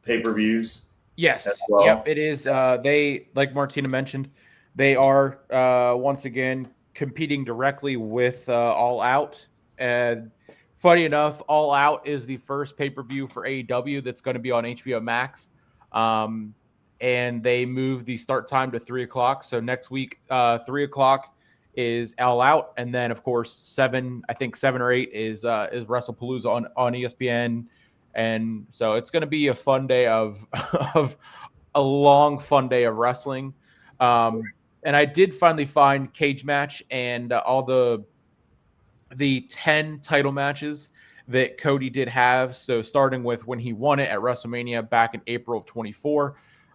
pay-per-views? Yes. Well? Yep, it is. They, like Martina mentioned, they are once again competing directly with All Out. And funny enough, All Out is the first pay-per-view for AEW that's going to be on HBO Max. And they moved the start time to 3:00. So next week, 3:00 is All Out, and then of course 7 or 8 is WrestlePalooza on ESPN. And so it's going to be a fun day of a long, fun day of wrestling. And I did finally find Cage Match and all the 10 title matches that Cody did have. So starting with when he won it at WrestleMania back in April of 24.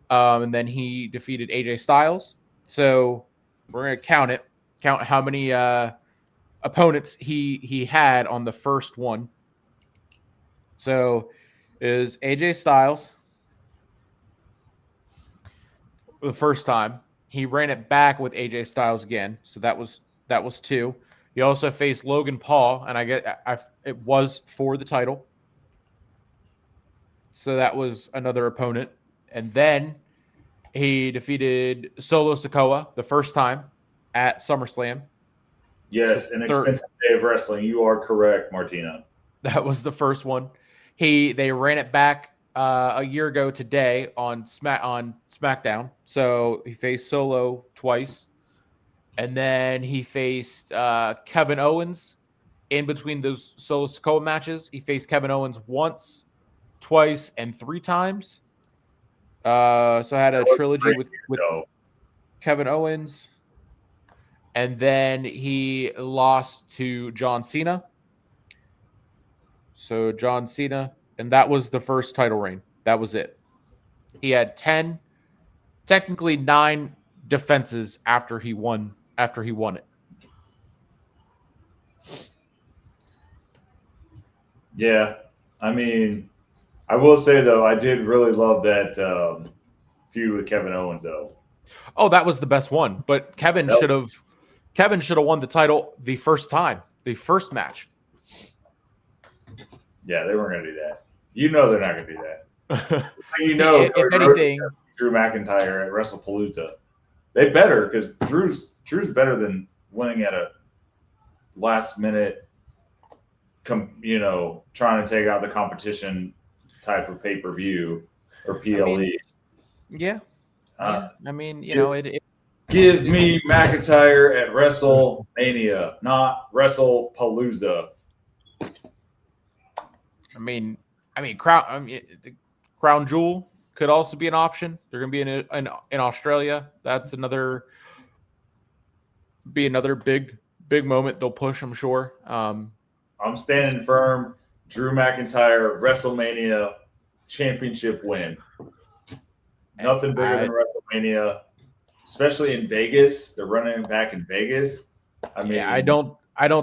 And then he defeated AJ Styles. So we're going to count how many opponents he had on the first one. So is AJ Styles the first time. He ran it back with AJ Styles again. So that was 2. He also faced Logan Paul, and it was for the title. So that was another opponent. And then he defeated Solo Sikoa the first time at SummerSlam. Yes, an expensive day of wrestling. You are correct, Martina. That was the first one. They ran it back a year ago today on SmackDown. So he faced Solo twice. And then he faced Kevin Owens in between those Solo Sikoa matches. He faced Kevin Owens once, twice, and 3 times. So I had a trilogy with Kevin Owens. And then he lost to John Cena. So John Cena. And that was the first title reign. That was it. He had 10, technically 9 defenses after he won it. Yeah, I mean, I will say though, I did really love that feud with Kevin Owens though. Oh, that was the best one. But Kevin That- should have won the title the first time, the first match. yeah, they weren't gonna do that. You know they're not gonna do that. You know, If Cody Rhodes anything, Drew McIntyre at WrestlePalooza. They better because Drew's better than winning at a last minute, trying to take out the competition type of pay per view or PLE. yeah. Uh, I mean, Give me McIntyre at WrestleMania, not WrestlePalooza. the Crown Jewel could also be an option. They're going to be in Australia. That's another big moment they'll push, I'm sure. I'm standing firm. Drew McIntyre WrestleMania championship win. Nothing bigger than WrestleMania, especially in Vegas. They're running back in Vegas. I mean, I don't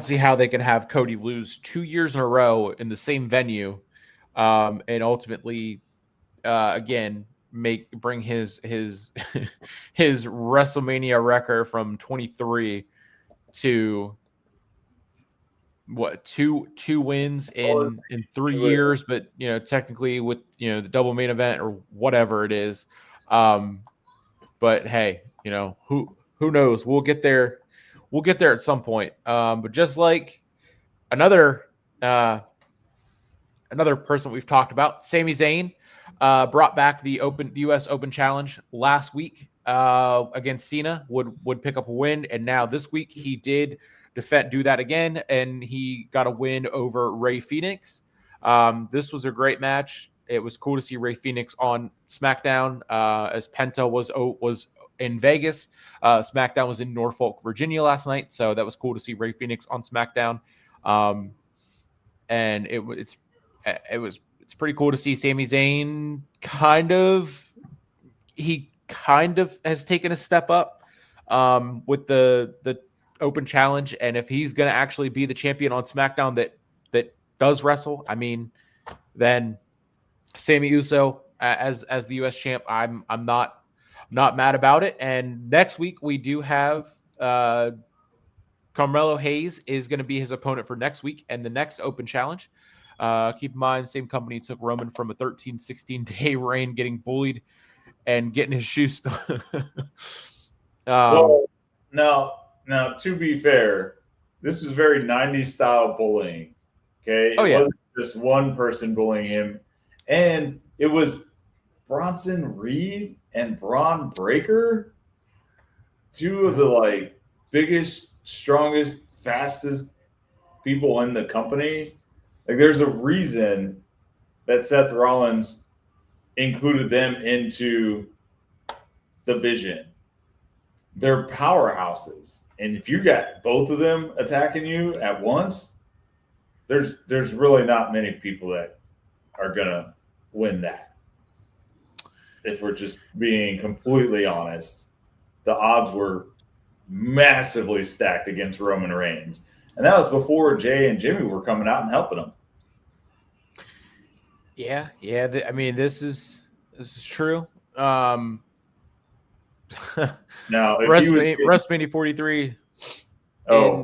see how they can have Cody lose 2 years in a row in the same venue, and ultimately, again, bring his his WrestleMania record from 23 to what two wins in 3 years, but technically with the double main event or whatever it is. But hey, who knows? We'll get there. We'll get there at some point. But just like another person we've talked about, Sami Zayn, brought back the U.S. Open Challenge last week against Cena. Would pick up a win, and now this week he did do that again, and he got a win over Rey Fenix. This was a great match. It was cool to see Rey Fenix on SmackDown as Penta was in Vegas. SmackDown was in Norfolk, Virginia last night, so that was cool to see Rey Fenix on SmackDown. And it's pretty cool to see Sami Zayn kind of has taken a step up with the Open Challenge, and if he's going to actually be the champion on SmackDown that does wrestle, I mean, then Sami Uso as the U.S. champ, I'm not mad about it. And next week we do have Carmelo Hayes is going to be his opponent for next week and the next Open Challenge. Keep in mind, same company took Roman from a 13-16 day reign, getting bullied and getting his shoes stolen. well, now to be fair, this is very 90s style bullying. Okay, it wasn't just one person bullying him, and it was Bronson Reed and Braun Breaker, two of the biggest, strongest, fastest people in the company. There's a reason that Seth Rollins included them into the Vision. They're powerhouses, and if you got both of them attacking you at once, there's really not many people that are gonna win that. If we're just being completely honest, the odds were massively stacked against Roman Reigns, and that was before Jay and Jimmy were coming out and helping him. Yeah. I mean, this is true. Now, if WrestleMania 43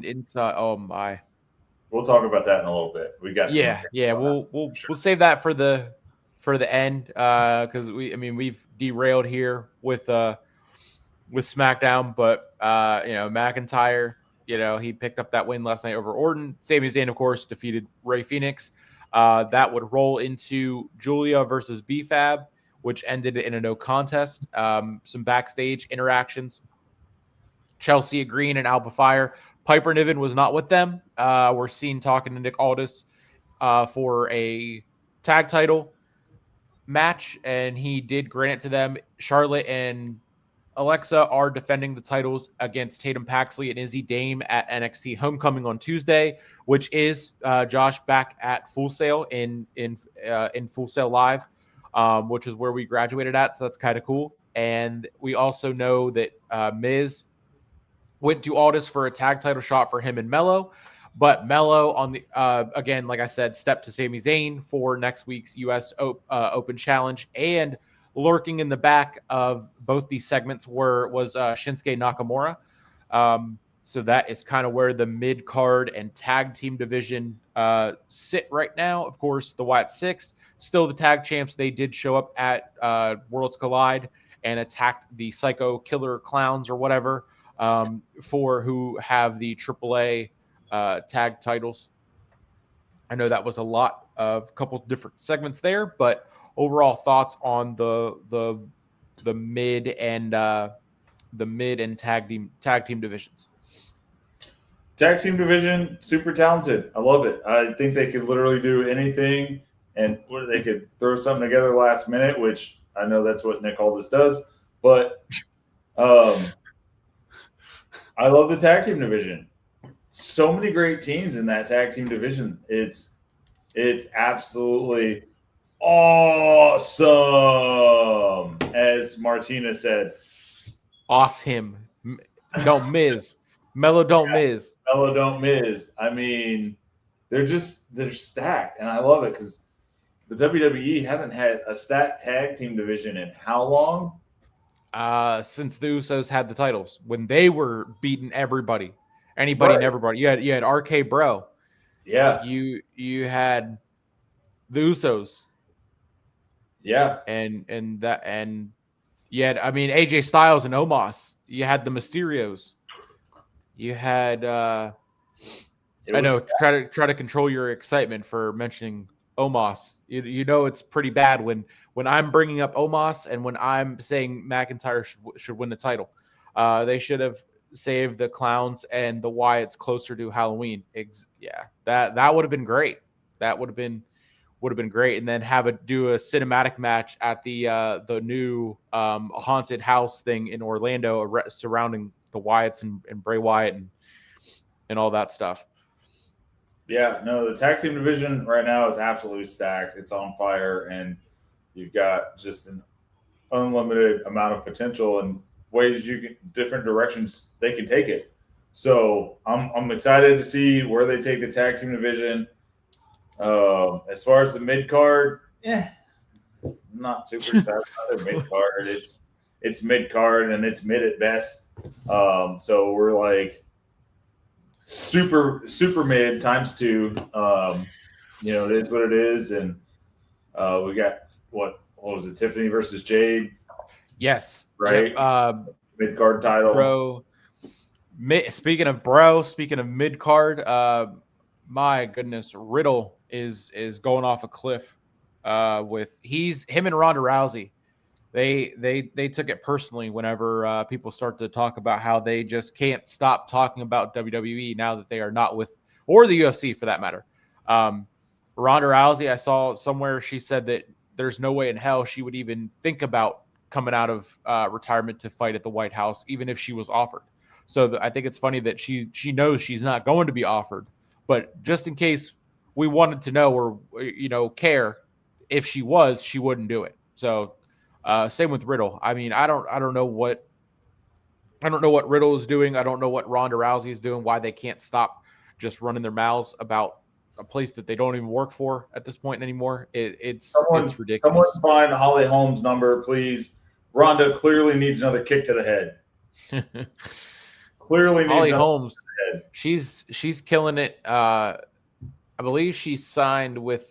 inside. Oh my. We'll talk about that in a little bit. We got We'll save that for the end because we've derailed here with SmackDown, but McIntyre, he picked up that win last night over Orton. Sami Zayn, of course, defeated Rey Fenix. That would roll into Julia versus BFAB, which ended in a no contest. Some backstage interactions. Chelsea Green and Alba Fire. Piper Niven was not with them. We're seen talking to Nick Aldis for a tag title match, and he did grant it to them. Charlotte and Alexa are defending the titles against Tatum Paxley and Izzy Dame at NXT Homecoming on Tuesday, which is Josh back at Full Sail in Full Sail Live, which is where we graduated at. So that's kind of cool. And we also know that Miz went to Aldis for a tag title shot for him and Mello. But Mello on the again, like I said, stepped to Sami Zayn for next week's U.S. Open Challenge, and lurking in the back of both these segments was Shinsuke Nakamura. So that is kind of where the mid card and tag team division sit right now. Of course, the Wyatt Six, still the tag champs. They did show up at Worlds Collide and attacked the Psycho Killer Clowns or whatever, for who have the AAA tag titles. I know that was a lot of couple different segments there, but overall thoughts on the mid and tag team divisions. Tag team division, super talented. I love it. I think they could literally do anything, and they could throw something together last minute, which I know that's what Nick Aldis does. But I love the tag team division. So many great teams in that tag team division. It's absolutely awesome, as Martina said. Awesome. Don't miss. Mello don't miss. Mello don't miss. I mean, they're stacked, and I love it because the WWE hasn't had a stacked tag team division in how long? Since the Usos had the titles, when they were beating anybody and everybody. You had RK Bro. Yeah. You had the Usos. Yeah. And you had, I mean, AJ Styles and Omos. You had the Mysterios. You had I know, try to control your excitement for mentioning Omos. You know it's pretty bad when I'm bringing up Omos and when I'm saying McIntyre should win the title. They should have saved the Clowns and the Wyatts closer to Halloween. Yeah, that would have been great. That would have been great. And then do a cinematic match at the new haunted house thing in Orlando surrounding the Wyatts and Bray Wyatt and all that stuff. Yeah, no, the tag team division right now is absolutely stacked. It's on fire, and you've got just an unlimited amount of potential and ways different directions they can take it. So I'm excited to see where they take the tag team division. As far as the mid card, I'm not super excited about their mid card. It's mid card and it's mid at best. So we're like super mid times 2. It is what it is, and we got what was it? Tiffany versus Jade. Yes. Right. Yep. Mid card title, bro. Speaking of mid card, my goodness, Riddle is going off a cliff. With him and Ronda Rousey. They took it personally whenever people start to talk about how they just can't stop talking about WWE now that they are not with, or the UFC for that matter. Ronda Rousey, I saw somewhere she said that there's no way in hell she would even think about coming out of retirement to fight at the White House, even if she was offered. So I think it's funny that she knows she's not going to be offered, but just in case we wanted to know or care if she was, she wouldn't do it. So. Same with Riddle. I mean, I don't know what Riddle is doing. I don't know what Ronda Rousey is doing. Why they can't stop just running their mouths about a place that they don't even work for at this point anymore. It's ridiculous. Someone find Holly Holm's number, please. Ronda clearly needs another kick to the head. Clearly needs Holly Holmes. She's killing it. I believe she signed with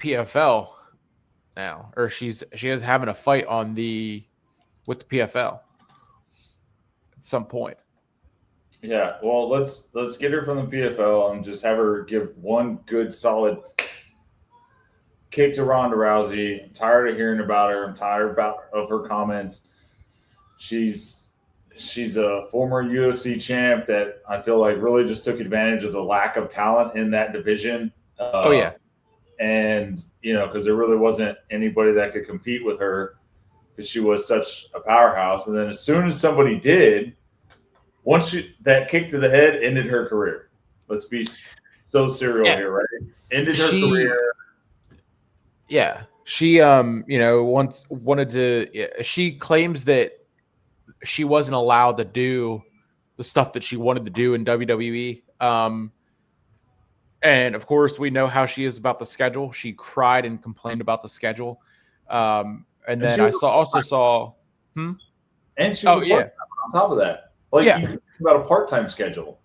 PFL now, or she is having a fight with the PFL at some point. Yeah, well, let's get her from the PFL and just have her give one good solid kick to Ronda Rousey. I'm tired of hearing about her. I'm tired of her comments. She's a former UFC champ that I feel like really just took advantage of the lack of talent in that division. Oh yeah. And, because there really wasn't anybody that could compete with her because she was such a powerhouse. And then as soon as somebody did, that kick to the head ended her career. Let's be so serial here, right? Ended her career. Yeah. She once wanted to. She claims that she wasn't allowed to do the stuff that she wanted to do in WWE. And of course, we know how she is about the schedule. She cried and complained about the schedule. And And then she I was also saw. and she was Oh a yeah, part on top of that. Like yeah. you could think about a part-time schedule.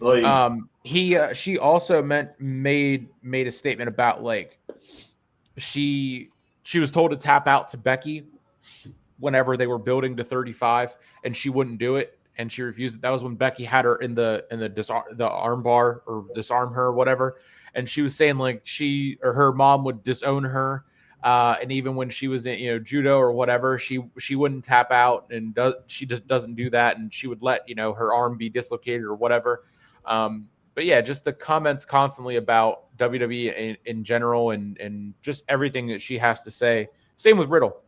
Like She also made a statement about like she was told to tap out to Becky whenever they were building to 35 and she wouldn't do it and she refused it. That was when Becky had her in the arm bar or disarm her or whatever. And she was saying like she or her mom would disown her. And even when she was in judo or whatever, she wouldn't tap out and she just doesn't do that. And she would let her arm be dislocated or whatever. But yeah, just the comments constantly about WWE in general and just everything that she has to say. Same with Riddle.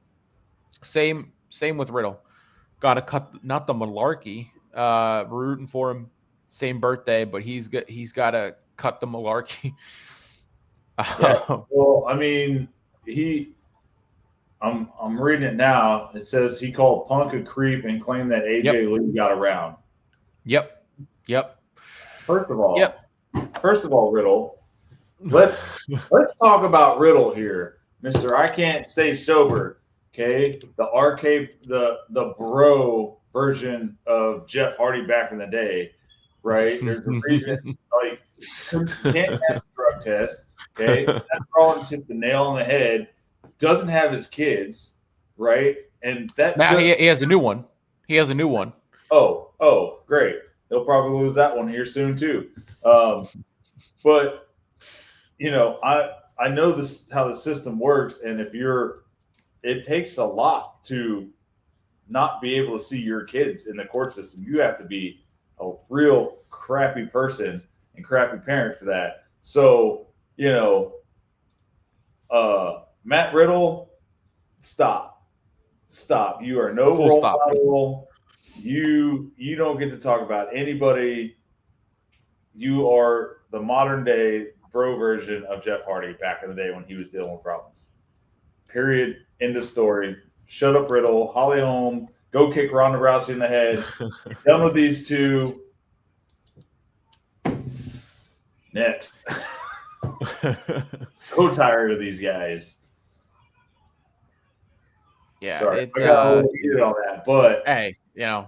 Same with Riddle. Got to cut not the malarkey. We're rooting for him. Same birthday, but he's got to cut the malarkey. yeah. Well, I mean, I'm reading it now. It says he called Punk a creep and claimed that AJ Lee got around. Yep. First of all, Riddle, let's talk about Riddle here, Mister. I can't stay sober. Okay, the the bro version of Jeff Hardy back in the day, right? There's a reason, like, can't pass a drug test. Okay, Seth Rollins hit the nail on the head. Doesn't have his kids, right? And that Now he has a new one. He has a new one. Oh, great. They'll probably lose that one here soon too. But I know this how the system works, and it takes a lot to not be able to see your kids in the court system. You have to be a real crappy person and crappy parent for that. So, Matt Riddle, stop. You are no Full role stop. model. You don't get to talk about anybody. You are the modern day bro version of Jeff Hardy back in the day when he was dealing with problems. Period. End of story. Shut up, Riddle. Holly Holm. Go kick Ronda Rousey in the head. You're done with these two. Next. So tired of these guys. Yeah, Sorry, it's I got a little heated on that, but hey, it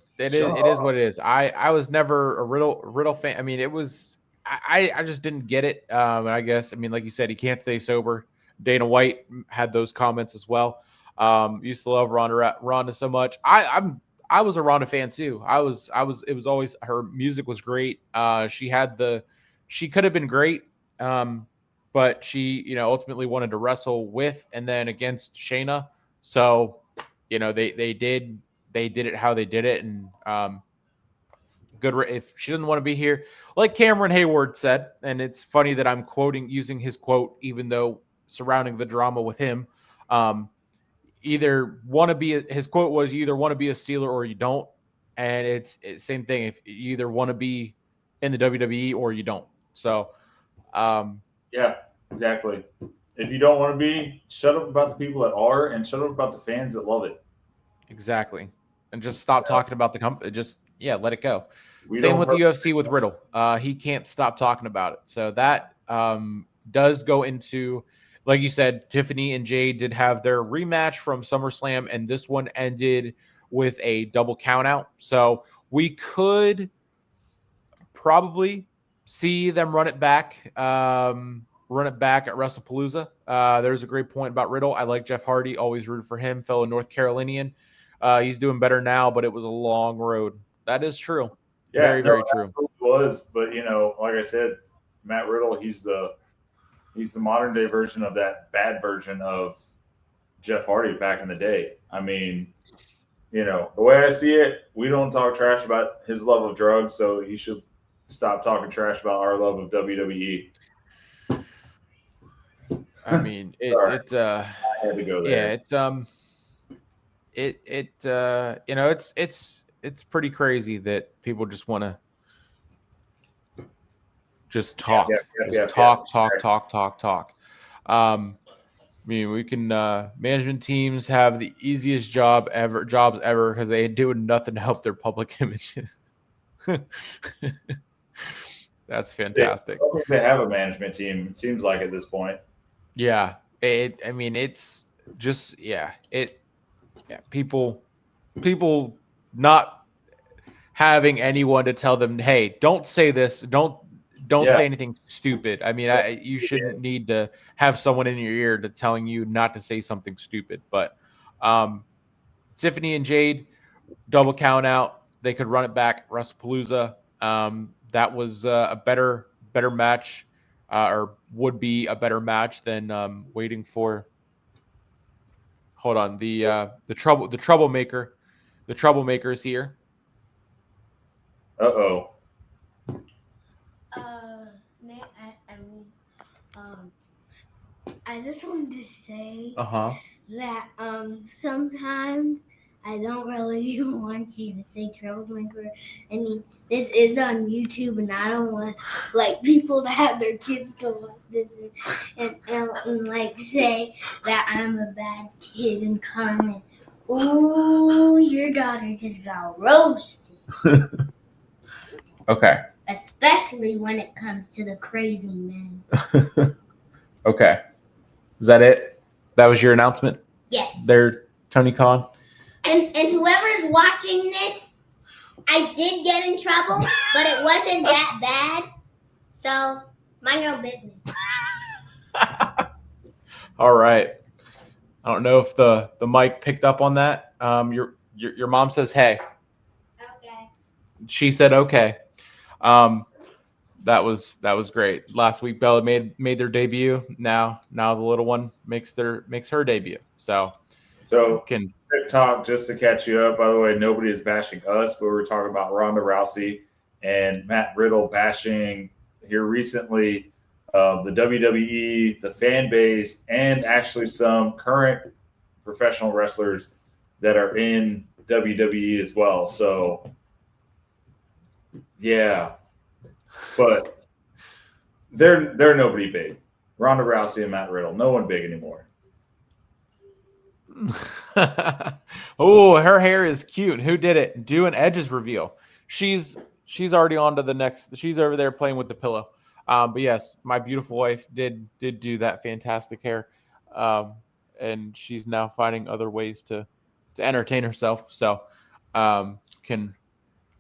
is what it is. I was never a Riddle fan. I mean, it was I just didn't get it. And I guess like you said, he can't stay sober. Dana White had those comments as well. Used to love Ronda so much. I was a Ronda fan too. It was always her music was great. She could have been great. But she ultimately wanted to wrestle with and then against Shayna. So they did it how they did it, and good if she doesn't want to be here, like Cameron Hayward said. And it's funny that I'm using his quote, even though surrounding the drama with him. Either want to be his quote was, you either want to be a Steeler or you don't, and it's same thing. If you either want to be in the WWE or you don't. So yeah, exactly. If you don't want to be, shut up about the people that are, and shut up about the fans that love it. Exactly. And just stop talking about the company. Just let it go. We Same don't with the hurt- UFC with Riddle. He can't stop talking about it. So that does go into, like you said, Tiffany and Jade did have their rematch from SummerSlam, and this one ended with a double count out. So we could probably see them run it back. Run it back at WrestlePalooza. There's a great point about Riddle. I like Jeff Hardy. Always rooted for him. Fellow North Carolinian. He's doing better now, but it was a long road. That is true. Yeah, Very, very true. It was, but like I said, Matt Riddle, he's the modern day version of that bad version of Jeff Hardy back in the day. I mean, the way I see it, we don't talk trash about his love of drugs, so he should stop talking trash about our love of WWE. I mean, I had to go there. Yeah, it's pretty crazy that people just want to just talk, talk. I mean, we can management teams have the easiest jobs ever because they do nothing to help their public images. That's I fantastic. don't think they have a management team. It seems like at this point. Yeah, I mean, it's just yeah. People not having anyone to tell them, hey, don't say this, don't Yeah, say anything stupid. I mean, you shouldn't need to have someone in your ear to telling you not to say something stupid. But um, Tiffany and Jade double count out. They could run it back. WrestlePalooza. That was a better match, or would be a better match than waiting for. Hold on, the troublemaker, the troublemaker is here. Uh-oh. Nate, I mean, um, I just wanted to say Uh-huh. that sometimes I don't really want you to say troublemaker. I mean, this is on YouTube, and I don't want like people to have their kids to watch this and like say that I'm a bad kid and comment, "Oh, your daughter just got roasted." Okay. Especially when it comes to the crazy men. Okay. Is that it? That was your announcement Yes. there, Tony Khan? And whoever's watching this, I did get in trouble, but it wasn't that bad. So mind your own business. All right. I don't know if the mic picked up on that. Your mom says hey. Okay. She said okay. Um, that was great. Last week Bella made their debut. Now the little one makes her debut. So So, can quick talk just to catch you up. By the way, nobody is bashing us, but we were talking about Ronda Rousey and Matt Riddle bashing here recently the WWE, the fan base, and actually some current professional wrestlers that are in WWE as well. So, yeah, but they're nobody big. Ronda Rousey and Matt Riddle, no one big anymore. oh, her hair is cute. Who did it? Do an edges reveal. She's already on to the next. She's over there playing with the pillow. But yes, my beautiful wife did do that fantastic hair, and she's now finding other ways to entertain herself. So can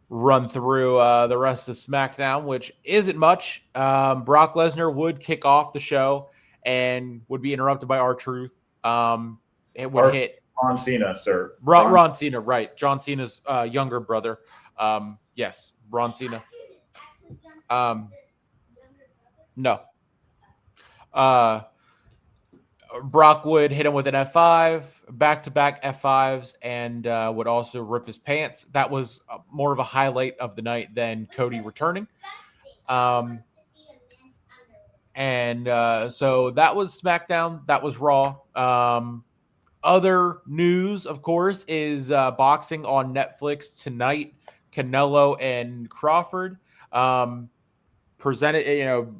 run through the rest of SmackDown, which isn't much. Brock Lesnar would kick off the show and would be interrupted by R-Truth. It would Or hit John Cena, sir. Ron Cena, right? John Cena's younger brother. Yes, Ron Cena. No. Uh, Brock would hit him with an F5, back-to-back F5s, and would also rip his pants. That was more of a highlight of the night than Cody returning. And so that was SmackDown. That was Raw. Other news, of course, is boxing on Netflix tonight. Canelo and Crawford presented,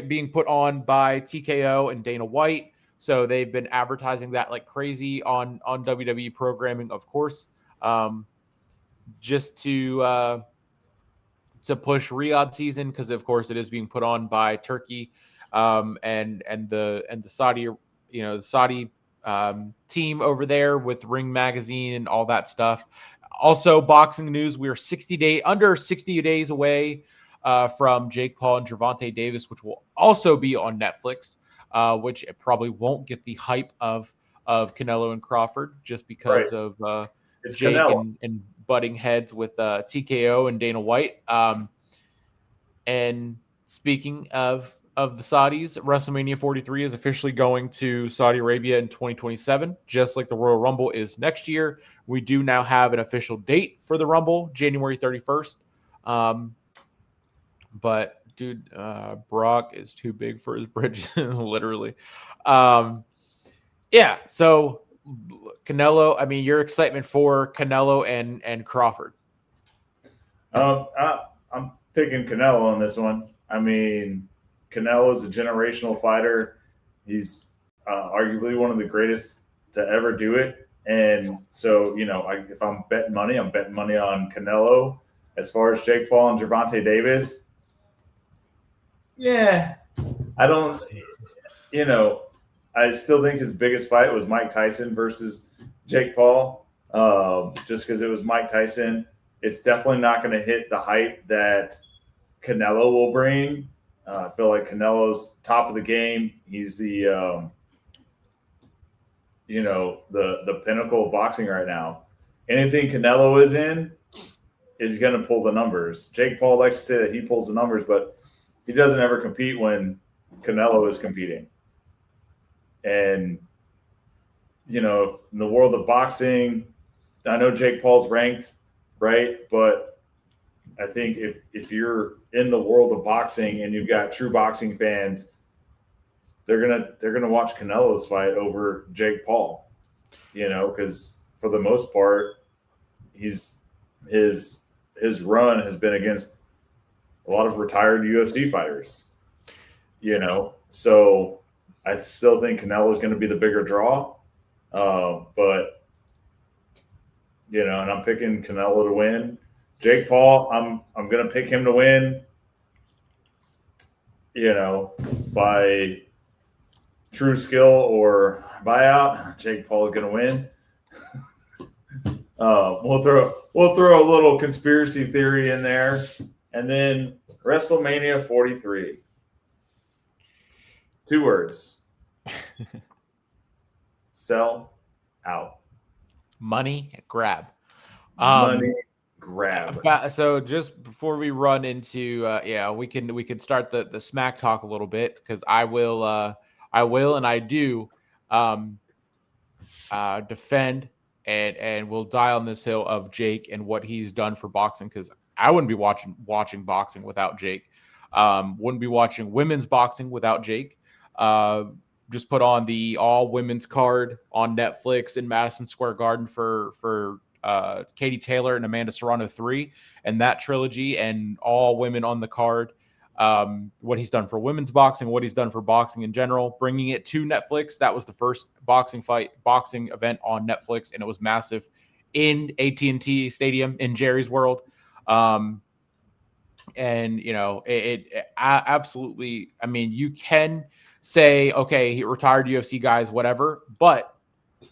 being put on by TKO and Dana White. So they've been advertising that like crazy on WWE programming, of course, just to push Riyadh season because of course it is being put on by Turkey and the Saudi the Saudi team over there with Ring Magazine and all that stuff. Also, boxing news: we are under 60 days away from Jake Paul and Gervonta Davis, which will also be on Netflix. Which it probably won't get the hype of Canelo and Crawford just Right. because of It's Jake Canelo. and butting heads with TKO and Dana White. And speaking of the Saudis, WrestleMania 43 is officially going to Saudi Arabia in 2027, just like the Royal Rumble is next year. We do now have an official date for the Rumble, January 31st. But dude, Brock is too big for his britches, literally. Yeah, so Canelo, I mean, your excitement for Canelo and Crawford. I'm picking Canelo on this one. I mean, Canelo's a generational fighter. He's arguably one of the greatest to ever do it. And so, if I'm betting money, I'm betting money on Canelo. As far as Jake Paul and Gervonta Davis, yeah, I don't, you know, I still think his biggest fight was Mike Tyson versus Jake Paul, just because it was Mike Tyson. It's definitely not going to hit the hype that Canelo will bring. I feel like Canelo's top of the game. He's the pinnacle of boxing right now. Anything Canelo is in is going to pull the numbers. Jake Paul likes to say that he pulls the numbers, but he doesn't ever compete when Canelo is competing. And in the world of boxing, I know Jake Paul's ranked, right? But I think if you're in the world of boxing and you've got true boxing fans, they're gonna watch Canelo's fight over Jake Paul, because for the most part, his run has been against a lot of retired UFC fighters, So I still think Canelo is going to be the bigger draw, but and I'm picking Canelo to win. Jake Paul, I'm going to pick him to win, by true skill or buyout. Jake Paul is going to win. We'll throw a little conspiracy theory in there, and then WrestleMania 43. 2 words. Sell out. Money grab. Money grab. So just before we run into we can start the smack talk a little bit, because I will and I do defend and will die on this hill of Jake and what he's done for boxing, because I wouldn't be watching boxing without Jake. Wouldn't be watching women's boxing without Jake. Just put on the all women's card on Netflix in Madison Square Garden for Katie Taylor and Amanda Serrano 3, and that trilogy, and all women on the card. What he's done for women's boxing, what he's done for boxing in general, bringing it to Netflix. That was the first boxing event on Netflix, and it was massive in AT&T Stadium in Jerry's World. And it absolutely, I mean, you can say, okay, he retired UFC guys, whatever, but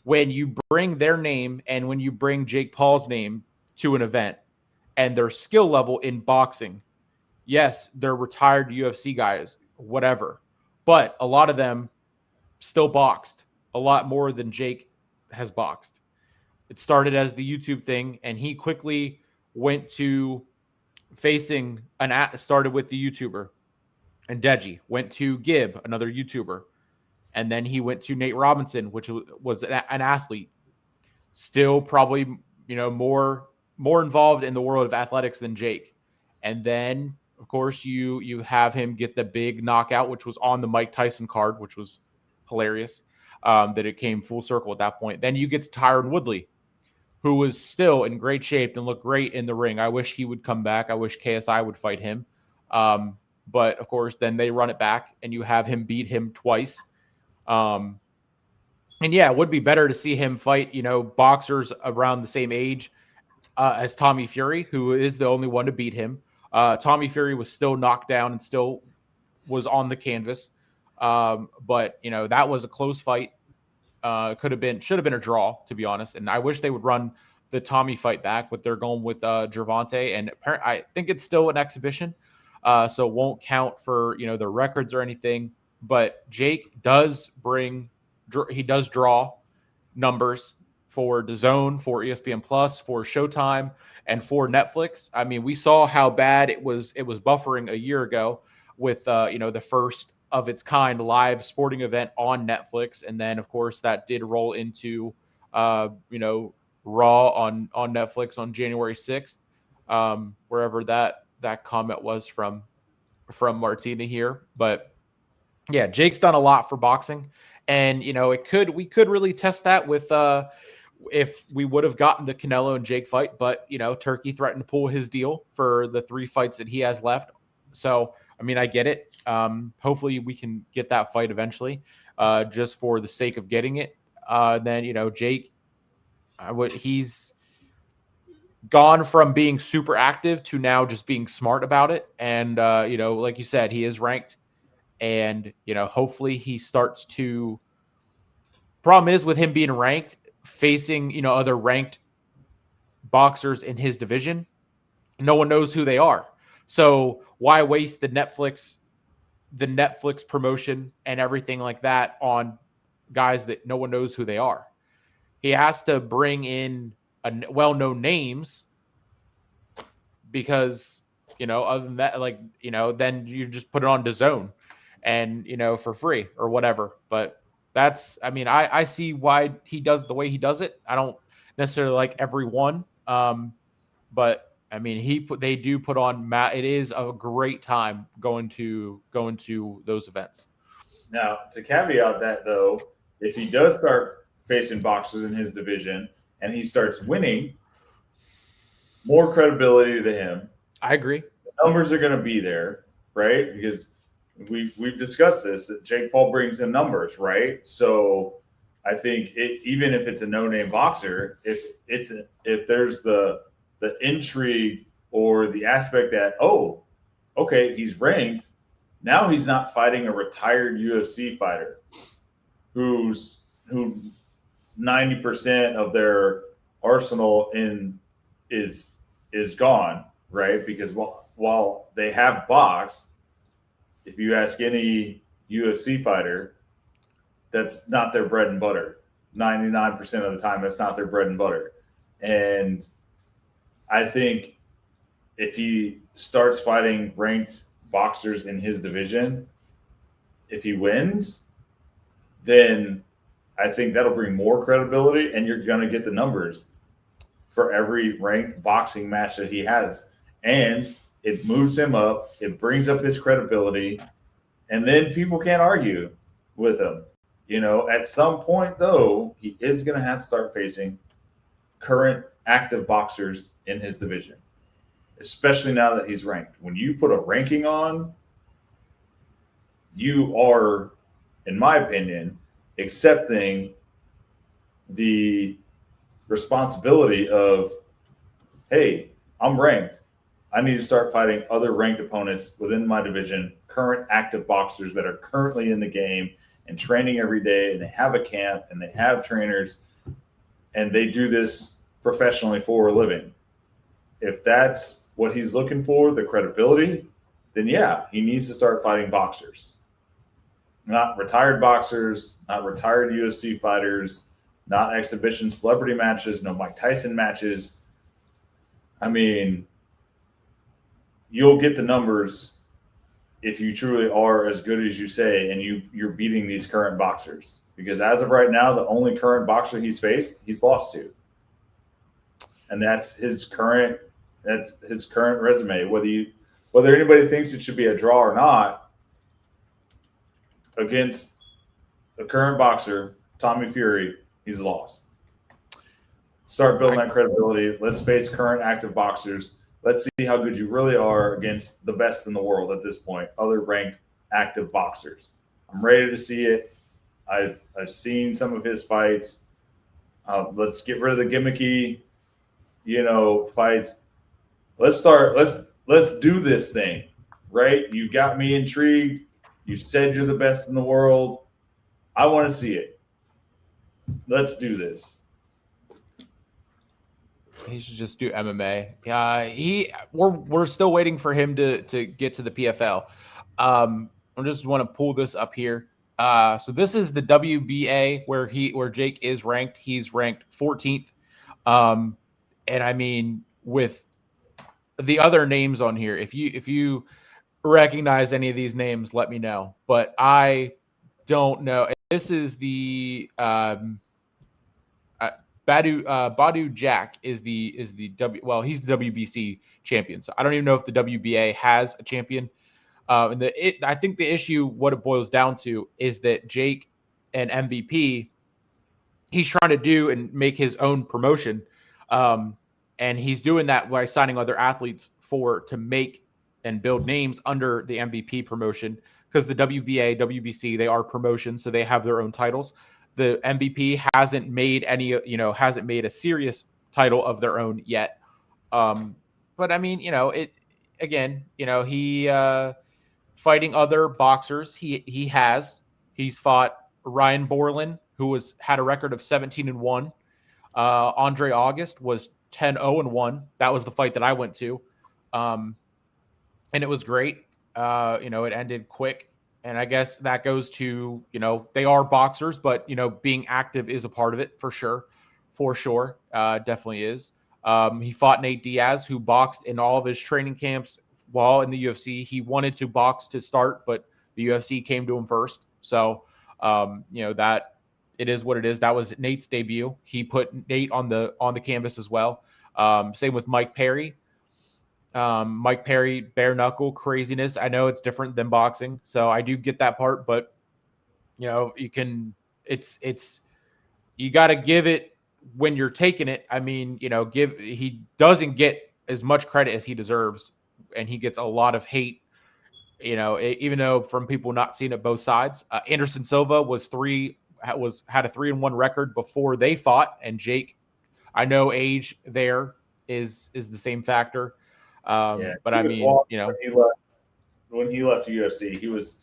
when you bring their name and when you bring Jake Paul's name to an event and their skill level in boxing, yes, they're retired UFC guys, whatever, but a lot of them still boxed a lot more than Jake has boxed. It started as the YouTube thing, and he quickly went to facing started with the YouTuber, and Deji went to Gibb, another YouTuber, and then he went to Nate Robinson, which was an athlete, still probably more involved in the world of athletics than Jake. And then of course you have him get the big knockout, which was on the Mike Tyson card, which was hilarious, that it came full circle at that point. Then you get to Tyron Woodley, who was still in great shape and looked great in the ring. I wish he would come back. I wish KSI would fight him. But of course, then they run it back and you have him beat him twice. And yeah, it would be better to see him fight, boxers around the same age as Tommy Fury, who is the only one to beat him. Tommy Fury was still knocked down and still was on the canvas. But, that was a close fight. Should have been a draw, to be honest. And I wish they would run the Tommy fight back, but they're going with Gervonta, and I think it's still an exhibition, so it won't count for the records or anything. But Jake does draw numbers for DAZN, for ESPN Plus, for Showtime, and for Netflix. I mean, we saw how bad it was buffering a year ago with the first of its kind live sporting event on Netflix, and then of course that did roll into Raw on Netflix on January 6th, wherever that comment was from Martina here. But yeah, Jake's done a lot for boxing, and we could really test that with if we would have gotten the Canelo and Jake fight, but Turkey threatened to pull his deal for the 3 fights that he has left. So I mean, I get it. Hopefully we can get that fight eventually. just for the sake of getting it. Then Jake, he's gone from being super active to now just being smart about it. And like you said, he is ranked, and hopefully he starts to. Problem is with him being ranked, facing other ranked boxers in his division, no one knows who they are. So why waste the Netflix promotion and everything like that on guys that no one knows who they are? He has to bring in well-known names, because other than that, then you just put it on DAZN and for free or whatever. But I see why he does the way he does it. I don't necessarily like every one, but they do put on it is a great time going to those events. Now, to caveat that though, if he does start facing boxers in his division and he starts winning, more credibility to him. I agree. The numbers are going to be there, right? Because we've discussed this. That Jake Paul brings in numbers, right? So I think even if it's a no-name boxer, if there's the intrigue or the aspect that okay, he's ranked. Now he's not fighting a retired UFC fighter who 90% of their arsenal is gone, right? Because while they have boxed, if you ask any UFC fighter, that's not their bread and butter. 99% of the time, that's not their bread and butter. And I think if he starts fighting ranked boxers in his division, if he wins, then I think that'll bring more credibility, and you're going to get the numbers for every ranked boxing match that he has. And it moves him up, it brings up his credibility, and then people can't argue with him. At some point, though, he is going to have to start facing current active boxers in his division, especially now that he's ranked. When you put a ranking on, you are, in my opinion, accepting the responsibility of, hey, I'm ranked. I need to start fighting other ranked opponents within my division, current active boxers that are currently in the game and training every day, and they have a camp and they have trainers, and they do this professionally for a living. If that's what he's looking for, the credibility, then yeah, he needs to start fighting boxers. Not retired boxers, not retired UFC fighters, not exhibition celebrity matches, no Mike Tyson matches. You'll get the numbers if you truly are as good as you say and you're beating these current boxers. Because as of right now, the only current boxer he's faced, he's lost to. And that's his current resume. Whether anybody thinks it should be a draw or not, against the current boxer, Tommy Fury, he's lost. Start building that credibility. Let's face current active boxers. Let's see how good you really are against the best in the world at this point, other ranked active boxers. I'm ready to see it. I've seen some of his fights. Let's get rid of the gimmicky, fights. Let's do this thing, right? You got me intrigued. You said you're the best in the world. I want to see it. Let's do this. He should just do MMA. We're still waiting for him to get to the PFL. I just want to pull this up here. So this is the WBA where Jake is ranked. He's ranked 14th. And with the other names on here, if you recognize any of these names, let me know. But I don't know. This is the Badu Jack is the he's the WBC champion. So I don't even know if the WBA has a champion. I think the issue, what it boils down to, is that Jake and MVP, he's trying to do and make his own promotion, and he's doing that by signing other athletes to make and build names under the MVP promotion, because the WBA, WBC, they are promotions, so they have their own titles. The MVP hasn't made hasn't made a serious title of their own yet. But I mean, it again, he fighting other boxers. He's fought Ryan Borland, who had a record of 17-1. Andre August was 10-0-1. That was the fight that I went to. And it was great. It ended quick. And I guess that goes to, they are boxers, but, being active is a part of it for sure. For sure. Definitely is. He fought Nate Diaz, who boxed in all of his training camps while in the UFC. He wanted to box to start, but the UFC came to him first. So, that it is what it is. That was Nate's debut. He put Nate on the canvas as well. Same with Mike Perry. Mike Perry, bare knuckle craziness. I know it's different than boxing, so I do get that part, but you can, you got to give it when you're taking it. I mean, he doesn't get as much credit as he deserves, and he gets a lot of hate. Even though from people not seeing it both sides. Anderson Silva had a 3-1 record before they fought, and Jake, I know age there is the same factor. But I mean, when he left UFC, he was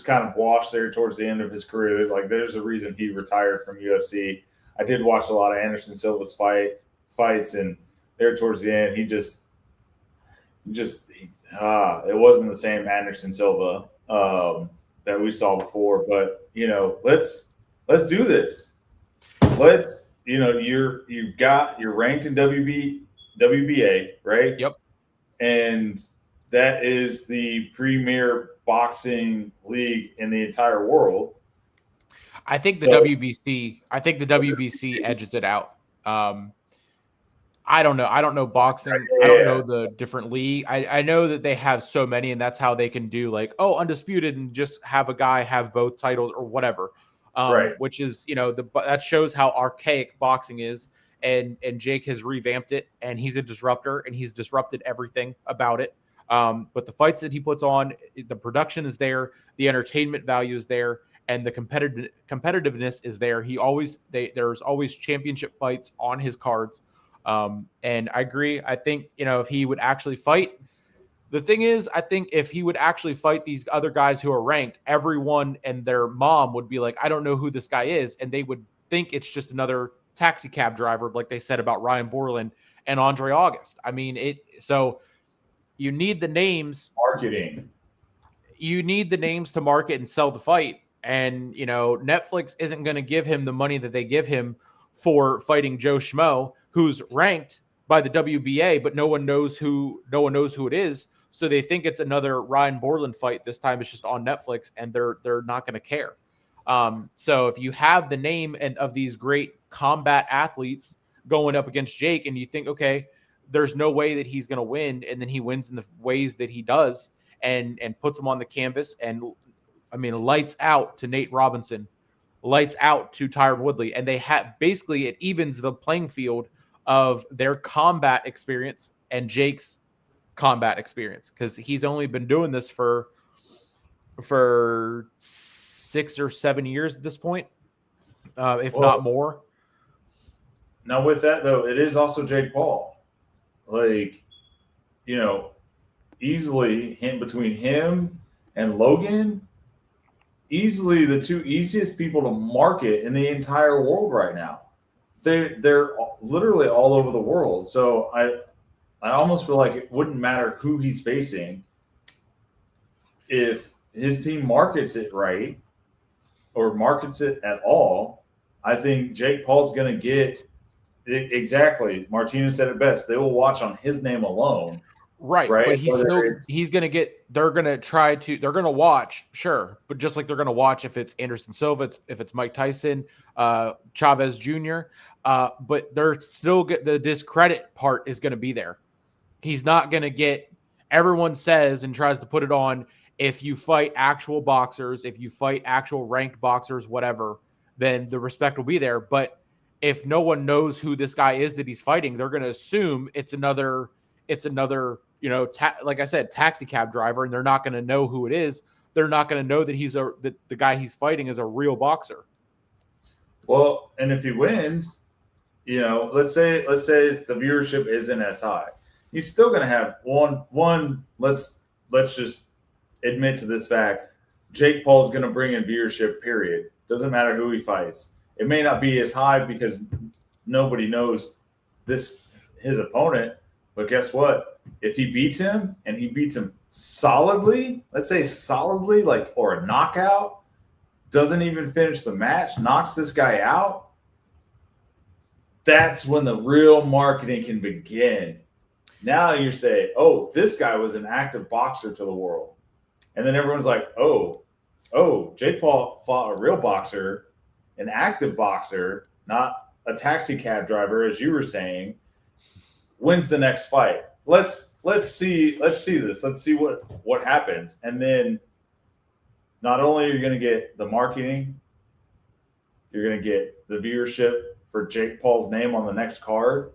kind of washed there towards the end of his career. Like, there's a reason he retired from UFC. I did watch a lot of Anderson Silva's fights, and there towards the end, it wasn't the same Anderson Silva that we saw before. But let's do this. You're ranked in WBA, right? Yep. And that is the premier boxing league in the entire world. I think the WBC edges it out. I don't know. I don't know boxing. I don't know the different league. I know that they have so many, and that's how they can do undisputed and just have a guy have both titles or whatever. Right. Which is, that shows how archaic boxing is. And Jake has revamped it, and he's a disruptor, and he's disrupted everything about it. But the fights that he puts on, the production is there, the entertainment value is there, and the competitiveness is there. There's always championship fights on his cards. And I agree. I think, if he would actually fight, the thing is, I think if he would actually fight these other guys who are ranked, everyone and their mom would be like, I don't know who this guy is. And they would think it's just another taxi cab driver, like they said about Ryan Borland and Andre August. I mean, so you need the names. Marketing. You need the names to market and sell the fight. And, Netflix isn't going to give him the money that they give him for fighting Joe Schmo, who's ranked by the WBA, but no one knows who it is. So they think it's another Ryan Borland fight. This time it's just on Netflix, and they're not going to care. So if you have the name of these great combat athletes going up against Jake, and you think, okay, there's no way that he's going to win, and then he wins in the ways that he does, and puts him on the canvas, and I mean, lights out to Nate Robinson, lights out to Tyron Woodley, and they have basically, it evens the playing field of their combat experience and Jake's combat experience, because he's only been doing this for 6 or 7 years at this point, if not more. Now, with that though, it is also Jake Paul. Easily between him and Logan, easily the two easiest people to market in the entire world right now. They're literally all over the world. So I almost feel like it wouldn't matter who he's facing if his team markets it right or markets it at all. I think Jake Paul's going to get exactly. Martinez said it best. They will watch on his name alone. Right. But they're going to watch, sure. But just like they're going to watch if it's Anderson Silva, if it's Mike Tyson, Chavez Jr., but they're still the discredit part is going to be there. He's not going to get, everyone says and tries to put it on, if you fight actual boxers, if you fight actual ranked boxers, whatever, then the respect will be there. But if no one knows who this guy is that he's fighting, they're going to assume it's another, like I said, taxi cab driver, and they're not going to know who it is. they're not going to know that the guy he's fighting is a real boxer. Well, and if he wins, let's say the viewership isn't as high, he's still going to have one. Let's just admit to this fact: Jake Paul's going to bring in viewership. Period. Doesn't matter who he fights. It may not be as high because nobody knows his opponent, but guess what? If he beats him and he beats him solidly, let's say solidly, or a knockout, doesn't even finish the match, knocks this guy out, that's when the real marketing can begin. Now you say, oh, this guy was an active boxer to the world. And then everyone's like, oh, Jake Paul fought a real boxer, an active boxer, not a taxi cab driver, as you were saying, wins the next fight. Let's see this. Let's see what happens. And then not only are you going to get the marketing, you're going to get the viewership for Jake Paul's name on the next card,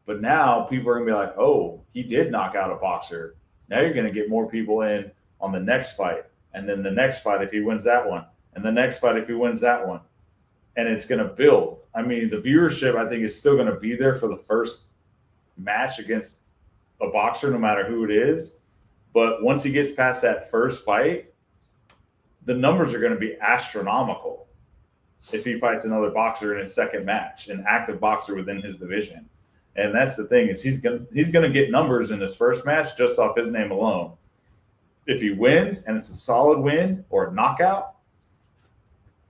but now people are going to be like, oh, he did knock out a boxer. Now you're going to get more people in on the next fight, and then the next fight if he wins that one, and the next fight if he wins that one. And it's going to build. I mean, the viewership, I think, is still going to be there for the first match against a boxer, no matter who it is. But once he gets past that first fight, the numbers are going to be astronomical if he fights another boxer in his second match, an active boxer within his division. And that's the thing, is he's going to get numbers in his first match just off his name alone. If he wins and it's a solid win or a knockout,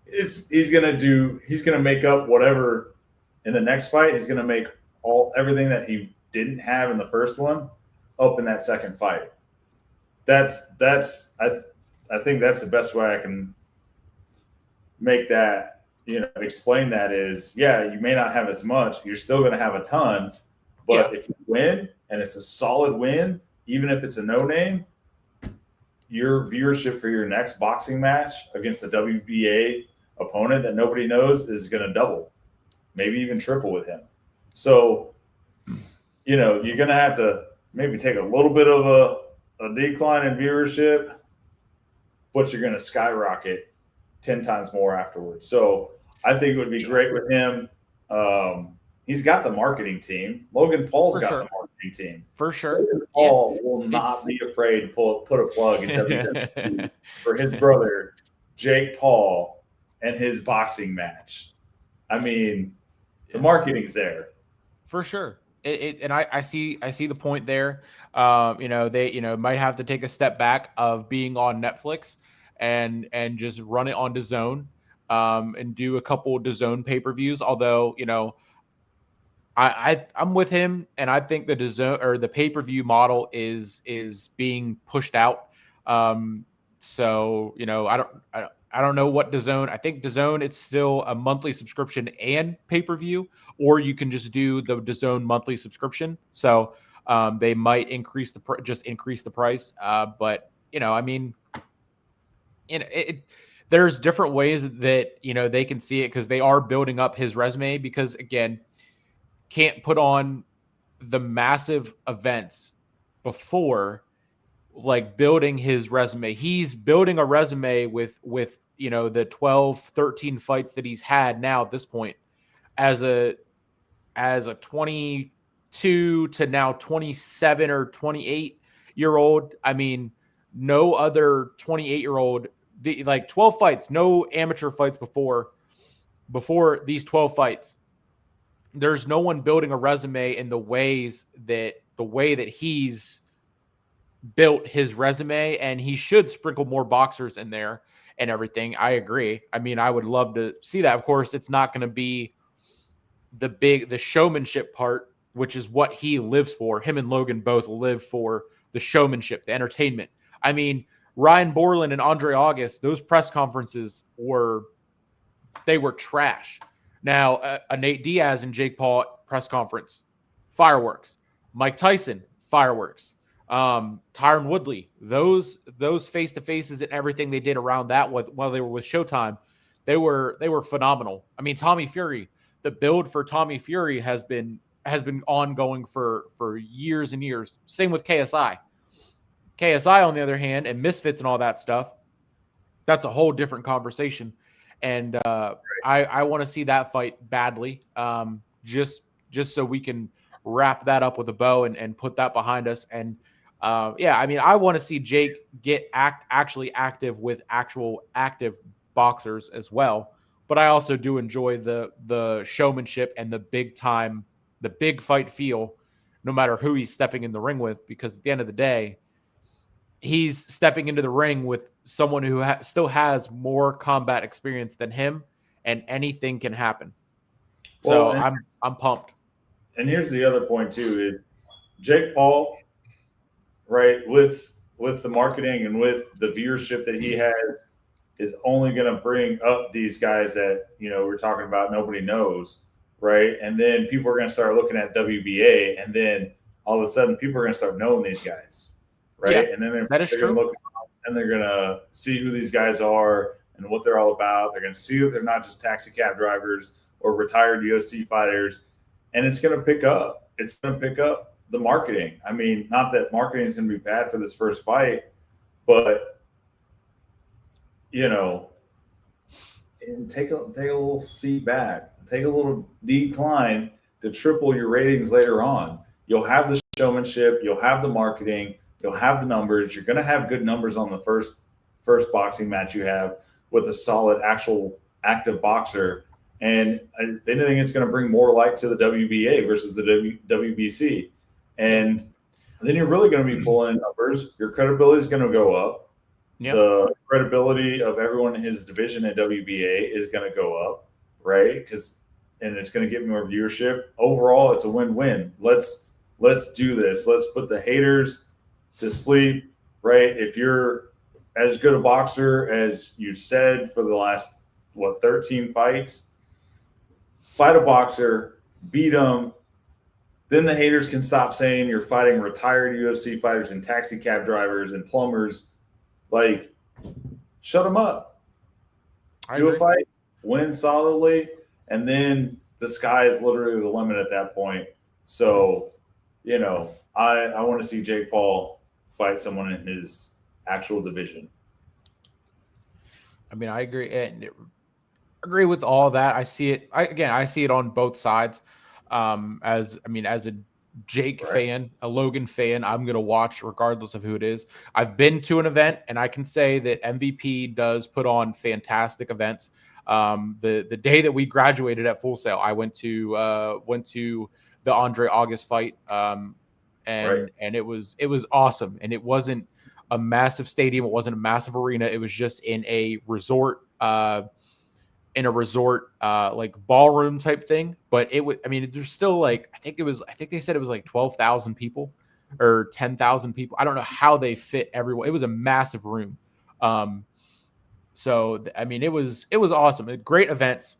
he's going to make up whatever in the next fight. He's going to make everything that he didn't have in the first one up in that second fight. I think that's the best way I can make that, explain that is, yeah, you may not have as much. You're still going to have a ton, but if you win and it's a solid win, even if it's a no-name, your viewership for your next boxing match against a WBA opponent that nobody knows is going to double, maybe even triple with him. So, you're going to have to maybe take a little bit of a decline in viewership, but you're going to skyrocket 10 times more afterwards. So I think it would be great with him. He's got the marketing team. Logan Paul's got the marketing team. For sure. Logan Paul will not be afraid to put a plug in WWE for his brother, Jake Paul, and his boxing match. I mean, the marketing's there. For sure. And I see the point there. They might have to take a step back of being on Netflix and just run it on DAZN, and do a couple DAZN pay-per-views. Although, I'm with him, and I think the DAZN or the pay-per-view model is being pushed out. So I don't know what DAZN. I think DAZN, it's still a monthly subscription and pay-per-view, or you can just do the DAZN monthly subscription. So they might increase the price. But there's different ways that they can see it, because they are building up his resume. Because again, can't put on the massive events before, like, building his resume. He's building a resume with the 12, 13 fights that he's had now at this point as a 22 to now 27 or 28-year-old. I mean, no other 28-year-old, like 12 fights, no amateur fights before these 12 fights. There's no one building a resume in the way that he's built his resume, and he should sprinkle more boxers in there and everything. I agree. I mean, I would love to see that. Of course, it's not going to be the showmanship part, which is what he lives for. Him and Logan both live for the showmanship, the entertainment. I mean, Ryan Borland and Andre August, those press conferences were trash. Now, a Nate Diaz and Jake Paul press conference, fireworks. Mike Tyson, fireworks. Tyron Woodley, those face-to-faces and everything they did around that while they were with Showtime, they were phenomenal. I mean, Tommy Fury, the build for Tommy Fury has been ongoing for years and years. Same with KSI. KSI, on the other hand, and Misfits and all that stuff, that's a whole different conversation. And I want to see that fight badly. Just so we can wrap that up with a bow and put that behind us. And yeah, I mean, I want to see Jake get actually active with actual active boxers as well. But I also do enjoy the showmanship and the big fight feel, no matter who he's stepping in the ring with, because at the end of the day, he's stepping into the ring with someone who still has more combat experience than him, and anything can happen. Well, So I'm pumped. and here's the other point too is Jake Paul, right, with the marketing and with the viewership that he has, is only going to bring up these guys that we're talking about nobody knows, right? And then people are going to start looking at WBA, and then all of a sudden people are going to start knowing these guys, Yeah, right? And then that is they're going true. to look and they're going to see who these guys are and what they're all about. They're going to see that they're not just taxi cab drivers or retired UFC fighters, and it's going to pick up. It's going to pick up the marketing. I mean, not that marketing is going to be bad for this first fight, but you know, and take a little seat back, take a little decline to triple your ratings later on. You'll have the showmanship, you'll have the marketing, you'll have the numbers. You're going to have good numbers on the first boxing match you have with a solid actual active boxer. And if anything, it's going to bring more light to the WBA versus the WBC. And then you're really going to be pulling in numbers. Your credibility is going to go up. Yeah, The credibility of everyone in his division at WBA is going to go up, right? And it's going to get more viewership. Overall, it's a win-win. Let's do this. Let's put the haters to sleep, right? If you're as good a boxer as you said for the last 13 fights, fight a boxer, beat them. Then the haters can stop saying you're fighting retired UFC fighters and taxi cab drivers and plumbers. Like, shut them up. I Do a agree. fight, win solidly, and then the sky is literally the limit at that point. So, I want to see Jake Paul fight someone in his actual division. I mean, I agree and agree with all that. I see it on both sides. As a Jake Right. fan, a Logan fan, I'm gonna watch regardless of who it is. I've been to an event, and I can say that MVP does put on fantastic events. The day that we graduated at Full Sail, I went to the Andre August fight, Right. and it was awesome. And it wasn't a massive stadium, it wasn't a massive arena. It was just in a resort like ballroom type thing. But it would, I mean, there's still like, I think they said it was like 12,000 people or 10,000 people. I don't know how they fit everyone. It was a massive room. um I mean, it was awesome. Great events.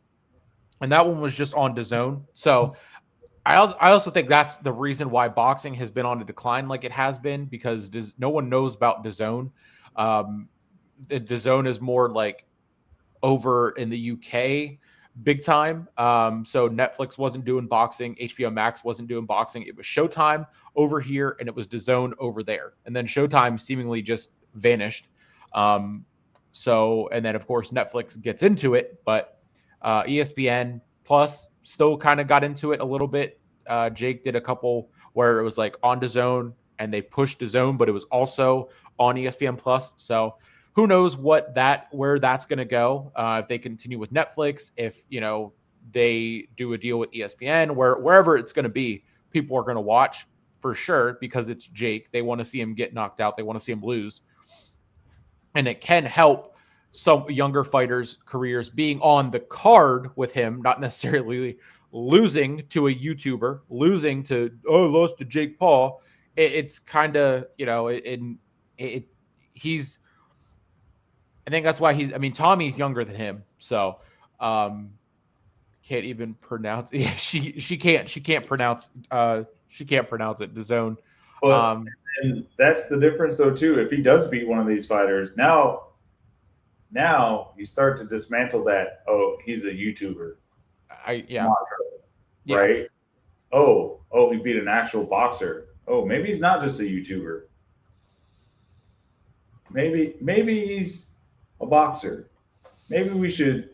And that one was just on DAZN. So I also think that's the reason why boxing has been on a decline like it has been, because no one knows about DAZN. um the DAZN is more like over in the UK big time. So Netflix wasn't doing boxing, HBO Max wasn't doing boxing. It was Showtime over here, and it was DAZN over there. And then Showtime seemingly just vanished. Um, and then of course Netflix gets into it, but ESPN Plus still kind of got into it a little bit. Jake did a couple where it was like on DAZN and they pushed DAZN, but it was also on ESPN Plus. So who knows where that's going to go, if they continue with Netflix, if they do a deal with ESPN, wherever it's going to be, people are going to watch for sure, because it's Jake. They want to see him get knocked out, they want to see him lose. And it can help some younger fighters careers being on the card with him, not necessarily losing to a YouTuber, losing to lost to Jake Paul. It's kind of, it he's I think that's why I mean, Tommy's younger than him, so um, can't even pronounce. Yeah, she can't pronounce it. The zone. But Um, and that's the difference though too. If he does beat one of these fighters, now you start to dismantle that. Oh, he's a YouTuber yeah, mantra, yeah, right? He beat an actual boxer. Oh, maybe he's not just a YouTuber. Maybe he's a boxer. Maybe we should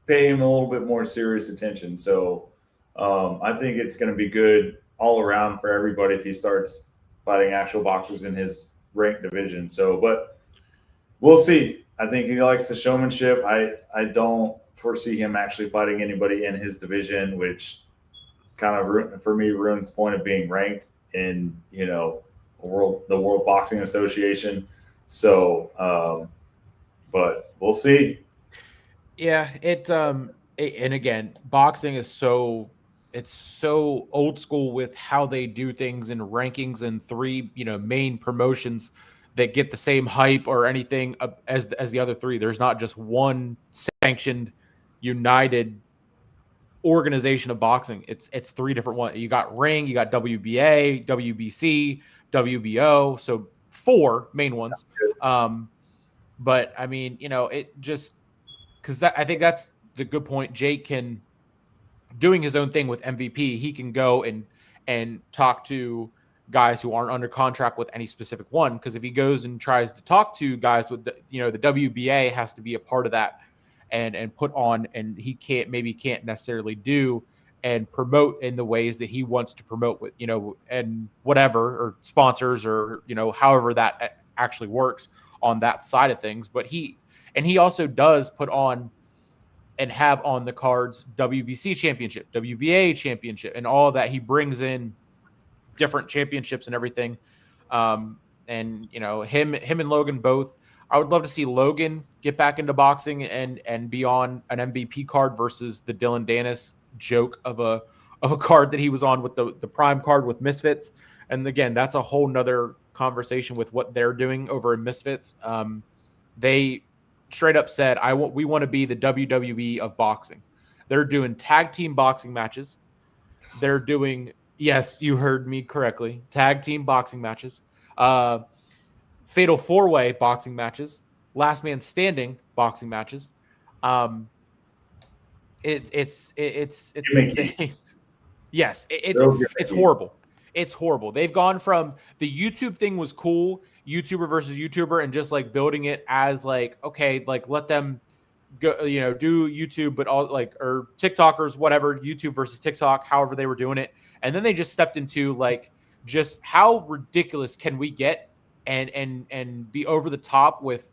pay him a little bit more serious attention. So I think it's going to be good all around for everybody if he starts fighting actual boxers in his ranked division. So, but we'll see. I think he likes the showmanship. I don't foresee him actually fighting anybody in his division, which kind of for me ruins the point of being ranked in the World Boxing Association. So, but we'll see. Yeah, and again, boxing is it's so old school with how they do things in rankings and three, main promotions that get the same hype or anything as the other three. There's not just one sanctioned, united organization of boxing. It's three different ones. You got Ring, you got WBA, WBC, WBO, so four main ones. But I mean, it just because I think that's the good point. Jake can doing his own thing with MVP. He can go and talk to guys who aren't under contract with any specific one. Because if he goes and tries to talk to guys with the WBA has to be a part of that and put on, and he can't necessarily do and promote in the ways that he wants to promote with and whatever or sponsors or however that actually works on that side of things. But he also does put on and have on the cards WBC championship, WBA championship, and all of that. He brings in different championships and everything. And him and Logan both. I would love to see Logan get back into boxing and be on an MVP card versus the Dylan Dennis joke of a card that he was on with the prime card with Misfits. And again, that's a whole nother conversation with what they're doing over in Misfits. They straight up said, we want to be the WWE of boxing. They're doing tag team boxing matches. They're doing, yes, you heard me correctly, tag team boxing matches, fatal four-way boxing matches, last man standing boxing matches. Um, it's Gimmicky. insane. Yes, Real it's gimmicky. horrible. It's horrible. They've gone from the YouTube thing was cool, YouTuber versus YouTuber, and just like building it as like, okay, like let them go, do YouTube, but all like or TikTokers, whatever, YouTube versus TikTok, however they were doing it. And then they just stepped into like just how ridiculous can we get and be over the top with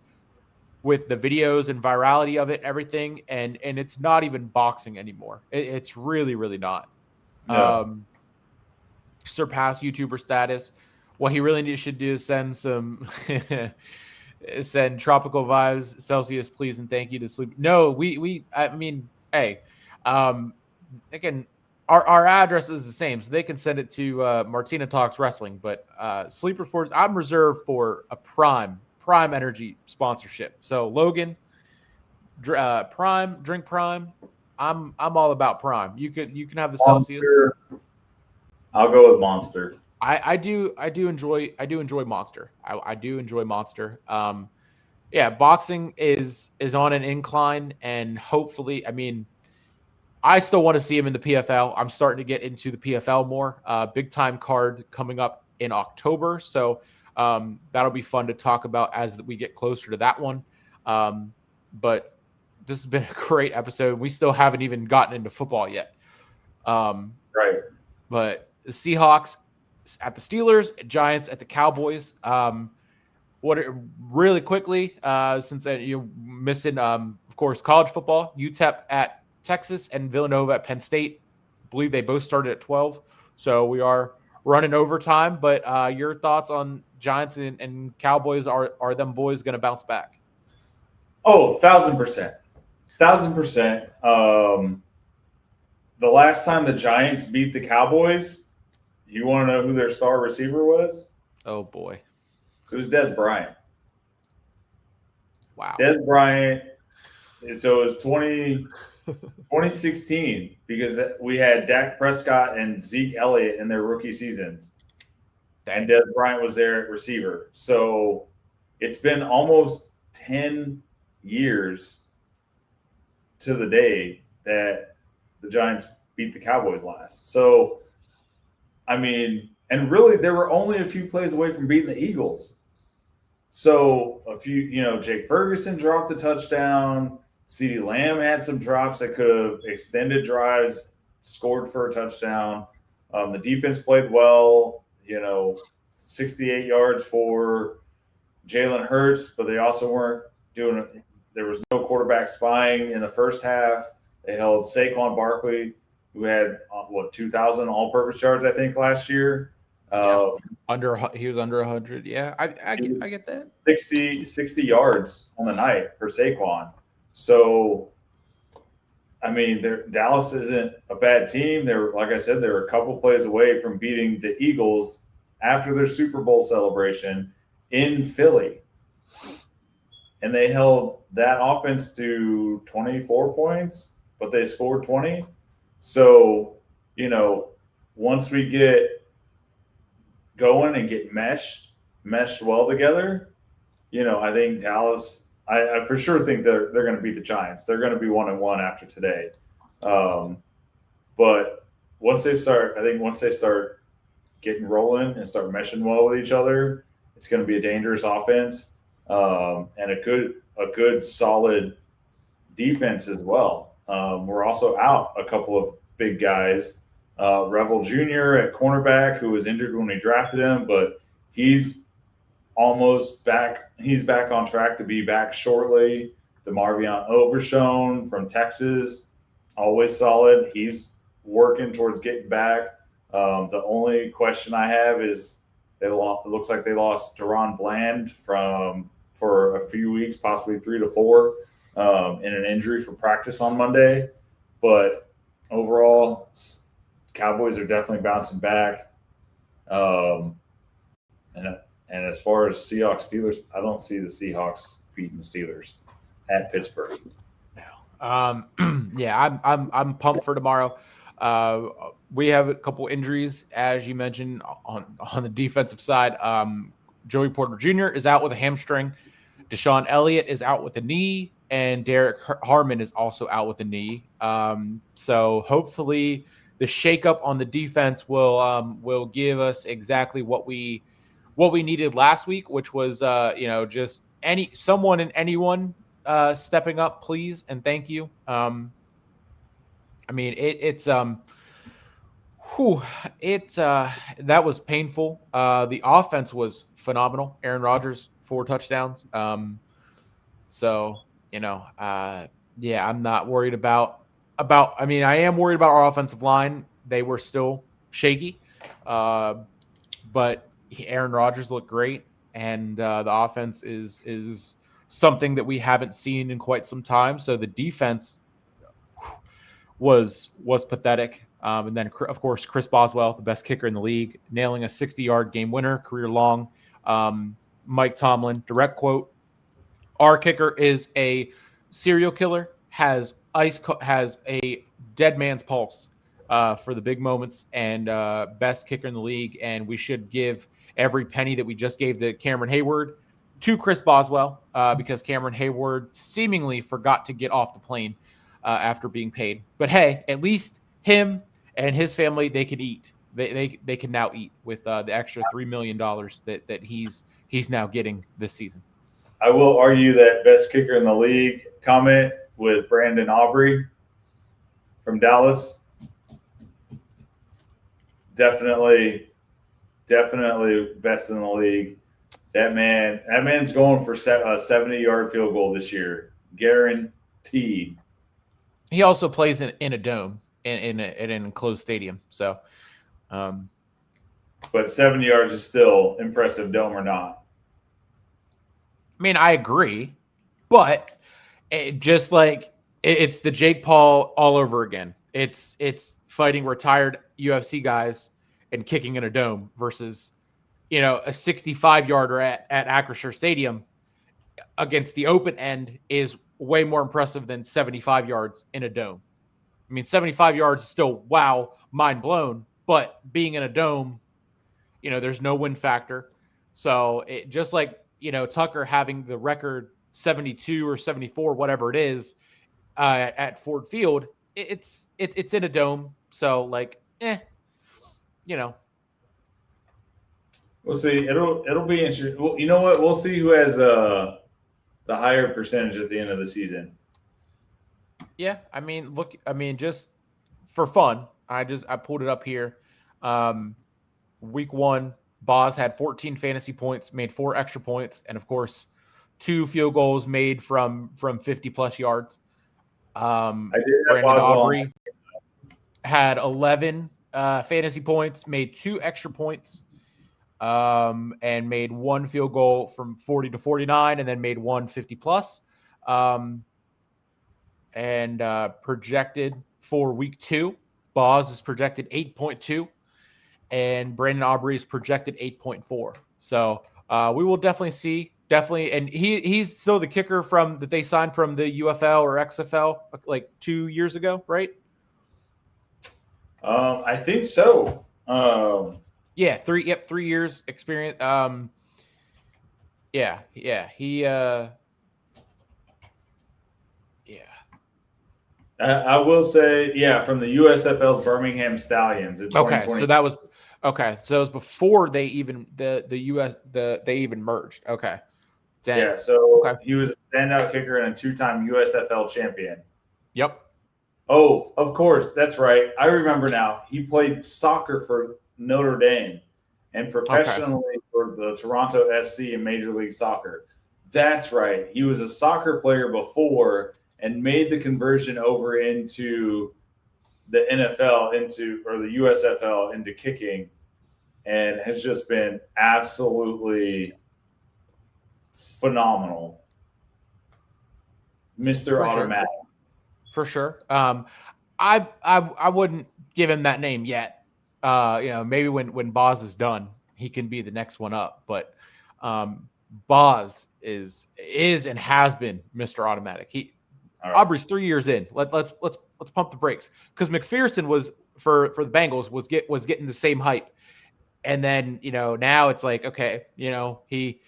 the videos and virality of it, everything, and it's not even boxing anymore. It's really, really not. No. Surpass YouTuber status. What he really should do is send tropical vibes, Celsius, please and thank you to sleep. No, I mean, hey, um, again, our address is the same, so they can send it to Martina Talks Wrestling. But Sleeper Sports, I'm reserved for a Prime Energy sponsorship. So Logan, Prime, drink Prime. I'm all about Prime. You can have the Celsius. Monster. I'll go with Monster. I do enjoy Monster. I do enjoy Monster. Yeah, boxing is on an incline, and hopefully, I mean, I still want to see him in the PFL. I'm starting to get into the PFL more. Big time card coming up in October, so that'll be fun to talk about as we get closer to that one. But this has been a great episode. We still haven't even gotten into football yet. Um, Right. but the Seahawks at the Steelers, Giants at the Cowboys. What really quickly, since you're missing, of course, college football, UTEP at Texas and Villanova at Penn State. I believe they both started at 12. So we are running overtime. But your thoughts on Giants and Cowboys? Are them boys going to bounce back? Oh, 1,000%. 1,000%. The last time the Giants beat the Cowboys, you want to know who their star receiver was? Oh, boy. It was Des Bryant. Wow. Des Bryant. So it was 2016 because we had Dak Prescott and Zeke Elliott in their rookie seasons. And Des Bryant was their receiver. So it's been almost 10 years to the day that the Giants beat the Cowboys last. So, I mean, and really, they were only a few plays away from beating the Eagles. So a few, Jake Ferguson dropped the touchdown. CeeDee Lamb had some drops that could have extended drives, scored for a touchdown. The defense played well, 68 yards for Jalen Hurts, but they also weren't doing it. There was no quarterback spying in the first half. They held Saquon Barkley, who had 2,000 all-purpose yards, I think, last year. Yeah, Uh, he was under 100. Yeah, it I was get that. 60 yards on the night for Saquon. So, I mean, Dallas isn't a bad team. Like I said, they were a couple plays away from beating the Eagles after their Super Bowl celebration in Philly. And they held that offense to 24 points, but they scored 20. So, once we get going and get meshed well together, I think Dallas. I for sure think they're going to beat the Giants. They're going to be 1-1 after today. But once they start getting rolling and start meshing well with each other, it's going to be a dangerous offense and a good solid defense as well. We're also out a couple of big guys. Revel Jr. at cornerback, who was injured when we drafted him, but he's almost back. He's back on track to be back shortly. DeMarvion Overshone from Texas, always solid. He's working towards getting back. The only question I have is it looks like they lost Deron Bland for a few weeks, possibly 3 to 4, in an injury for practice on Monday. But overall, Cowboys are definitely bouncing back. And and as far as Seahawks Steelers, I don't see the Seahawks beating Steelers at Pittsburgh. Yeah, I'm pumped for tomorrow. We have a couple injuries, as you mentioned, on the defensive side. Joey Porter Jr. is out with a hamstring. Deshaun Elliott is out with a knee, and Derek Harmon is also out with a knee. So hopefully, the shakeup on the defense will give us exactly what we needed last week, which was just someone and anyone stepping up, please and thank you. I mean, whew, that was painful. The offense was phenomenal. Aaron Rodgers 4 touchdowns. So yeah, I'm not worried about. I mean, I am worried about our offensive line. They were still shaky, but Aaron Rodgers looked great, and the offense is something that we haven't seen in quite some time. So the defense was pathetic. And then, of course, Chris Boswell, the best kicker in the league, nailing a 60-yard game winner, career long. Mike Tomlin, direct quote: "Our kicker is a serial killer, has a dead man's pulse for the big moments, and best kicker in the league. And we should give every penny that we just gave to Cameron Hayward to Chris Boswell because Cameron Hayward seemingly forgot to get off the plane after being paid. But hey, at least him and his family, they can eat. They can now eat with the extra $3 million that he's now getting this season." I will argue that best kicker in the league comment with Brandon Aubrey from Dallas. Definitely best in the league. That man's going for a 70-yard field goal this year, guaranteed. He also plays in a dome in an enclosed stadium. So, but 70 yards is still impressive, dome or not. I mean, I agree, but it's the Jake Paul all over again. It's fighting retired UFC guys and kicking in a dome versus a 65-yarder at Acrisure Stadium against the open end is way more impressive than 75 yards in a dome. I mean, 75 yards is still wow, mind blown, but being in a dome, there's no win factor. So it just like, Tucker having the record 72 or 74, whatever it is, at Ford Field, it's in a dome. So like, you know. We'll see. It'll be interesting. Well, you know what? We'll see who has the higher percentage at the end of the season. Yeah, just for fun, I pulled it up here. Week 1, Boz had 14 fantasy points, made 4 extra points, and of course, 2 field goals made from 50 plus yards. I did have Brandon Boswell on. Aubrey had 11 fantasy points, made 2 extra points, and made 1 field goal from 40 to 49, and then made 1 50 plus. And projected for week 2, Boz is projected 8.2, and Brandon Aubrey is projected 8.4. So we will definitely see. Definitely, and he's still the kicker from that they signed from the UFL or XFL like 2 years ago, right? I think so. Yeah, 3 years experience. Yeah, he I will say, yeah, from the USFL's Birmingham Stallions in 2020. So that was okay. So it was before they even they even merged. Okay. Dang. Yeah, so Okay. he was a standout kicker and a 2-time USFL champion. Yep. Oh, of course, that's right. I remember now. He played soccer for Notre Dame and professionally for the Toronto FC in Major League Soccer. That's right. He was a soccer player before and made the conversion over into the NFL or the USFL into kicking, and has just been absolutely phenomenal. Mr. Automatic. For sure. I wouldn't give him that name yet. Maybe when Boz is done, he can be the next one up. But Boz is and has been Mr. Automatic. Aubrey's 3 years in. Let's pump the brakes, because McPherson was for the Bengals was getting the same hype, and then now it's like, okay, he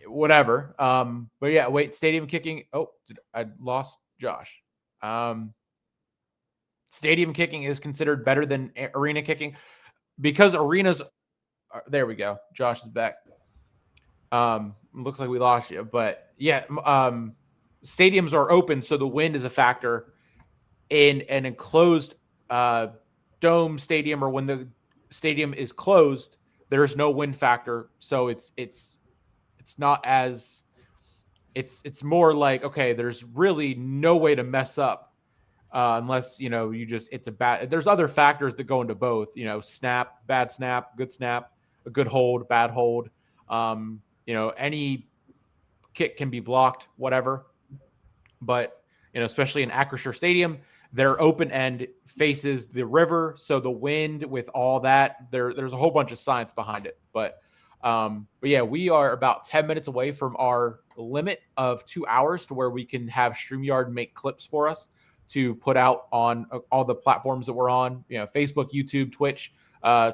whatever. But yeah, wait, stadium kicking. Oh, I lost Josh. Stadium kicking is considered better than arena kicking because arenas. There we go. Josh is back. Looks like we lost you, but yeah, stadiums are open, so the wind is a factor. In an enclosed dome stadium, or when the stadium is closed, there's no wind factor, so it's not as it's more like, okay, there's really no way to mess up unless you just it's a bad. There's other factors that go into both. Snap, bad snap, good snap, a good hold, bad hold. Any kick can be blocked, whatever. But especially in Acrisure Stadium, their open end faces the river, so the wind with all that, there's a whole bunch of science behind it. But yeah, we are about 10 minutes away from our limit of 2 hours to where we can have StreamYard make clips for us to put out on all the platforms that we're on, Facebook, YouTube, Twitch,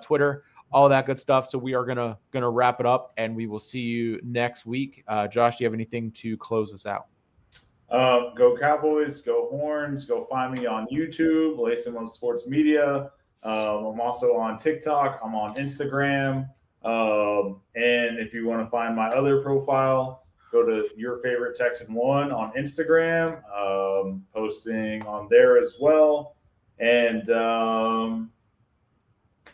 Twitter, all that good stuff. So we are gonna wrap it up, and we will see you next week. Josh, do you have anything to close us out? Go Cowboys, go Horns, go find me on YouTube, Latham of Sports Media. I'm also on TikTok, I'm on Instagram. And if you want to find my other profile, go to Your Favorite Texan 1 on Instagram, posting on there as well. And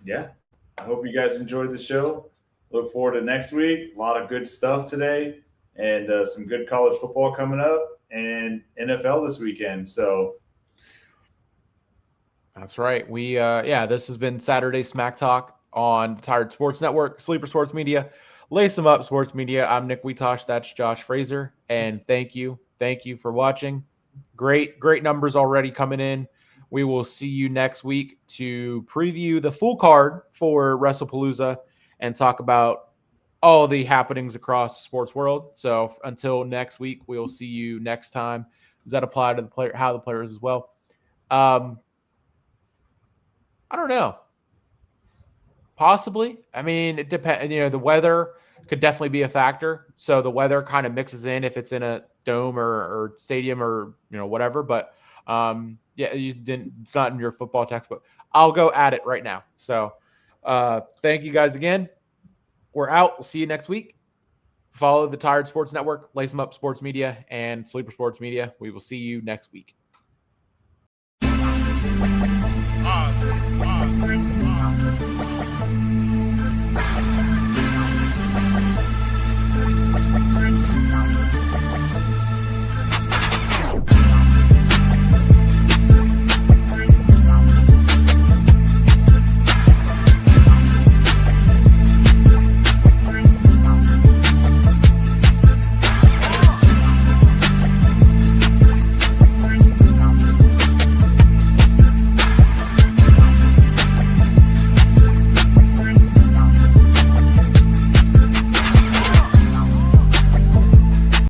yeah, I hope you guys enjoyed the show. Look forward to next week. A lot of good stuff today, and some good college football coming up, and NFL this weekend. So that's right. We this has been Saturday SmackTalk on the Tired Sports Network, Sleeper Sports Media, Lace 'em Up Sports Media. I'm Nick Weetosh. That's Josh Fraser. And thank you for watching. Great numbers already coming in. We will see you next week to preview the full card for WrestlePalooza and talk about all the happenings across the sports world. So until next week, we'll see you next time. Does that apply to the player, how the players as well? I don't know. Possibly. I mean, it depends. The weather could definitely be a factor. So the weather kind of mixes in if it's in a dome or stadium or whatever. But yeah, you didn't. It's not in your football textbook. I'll go at it right now. So thank you guys again. We're out. We'll see you next week. Follow the Tired Sports Network, Lace 'em Up Sports Media, and Sleeper Sports Media. We will see you next week.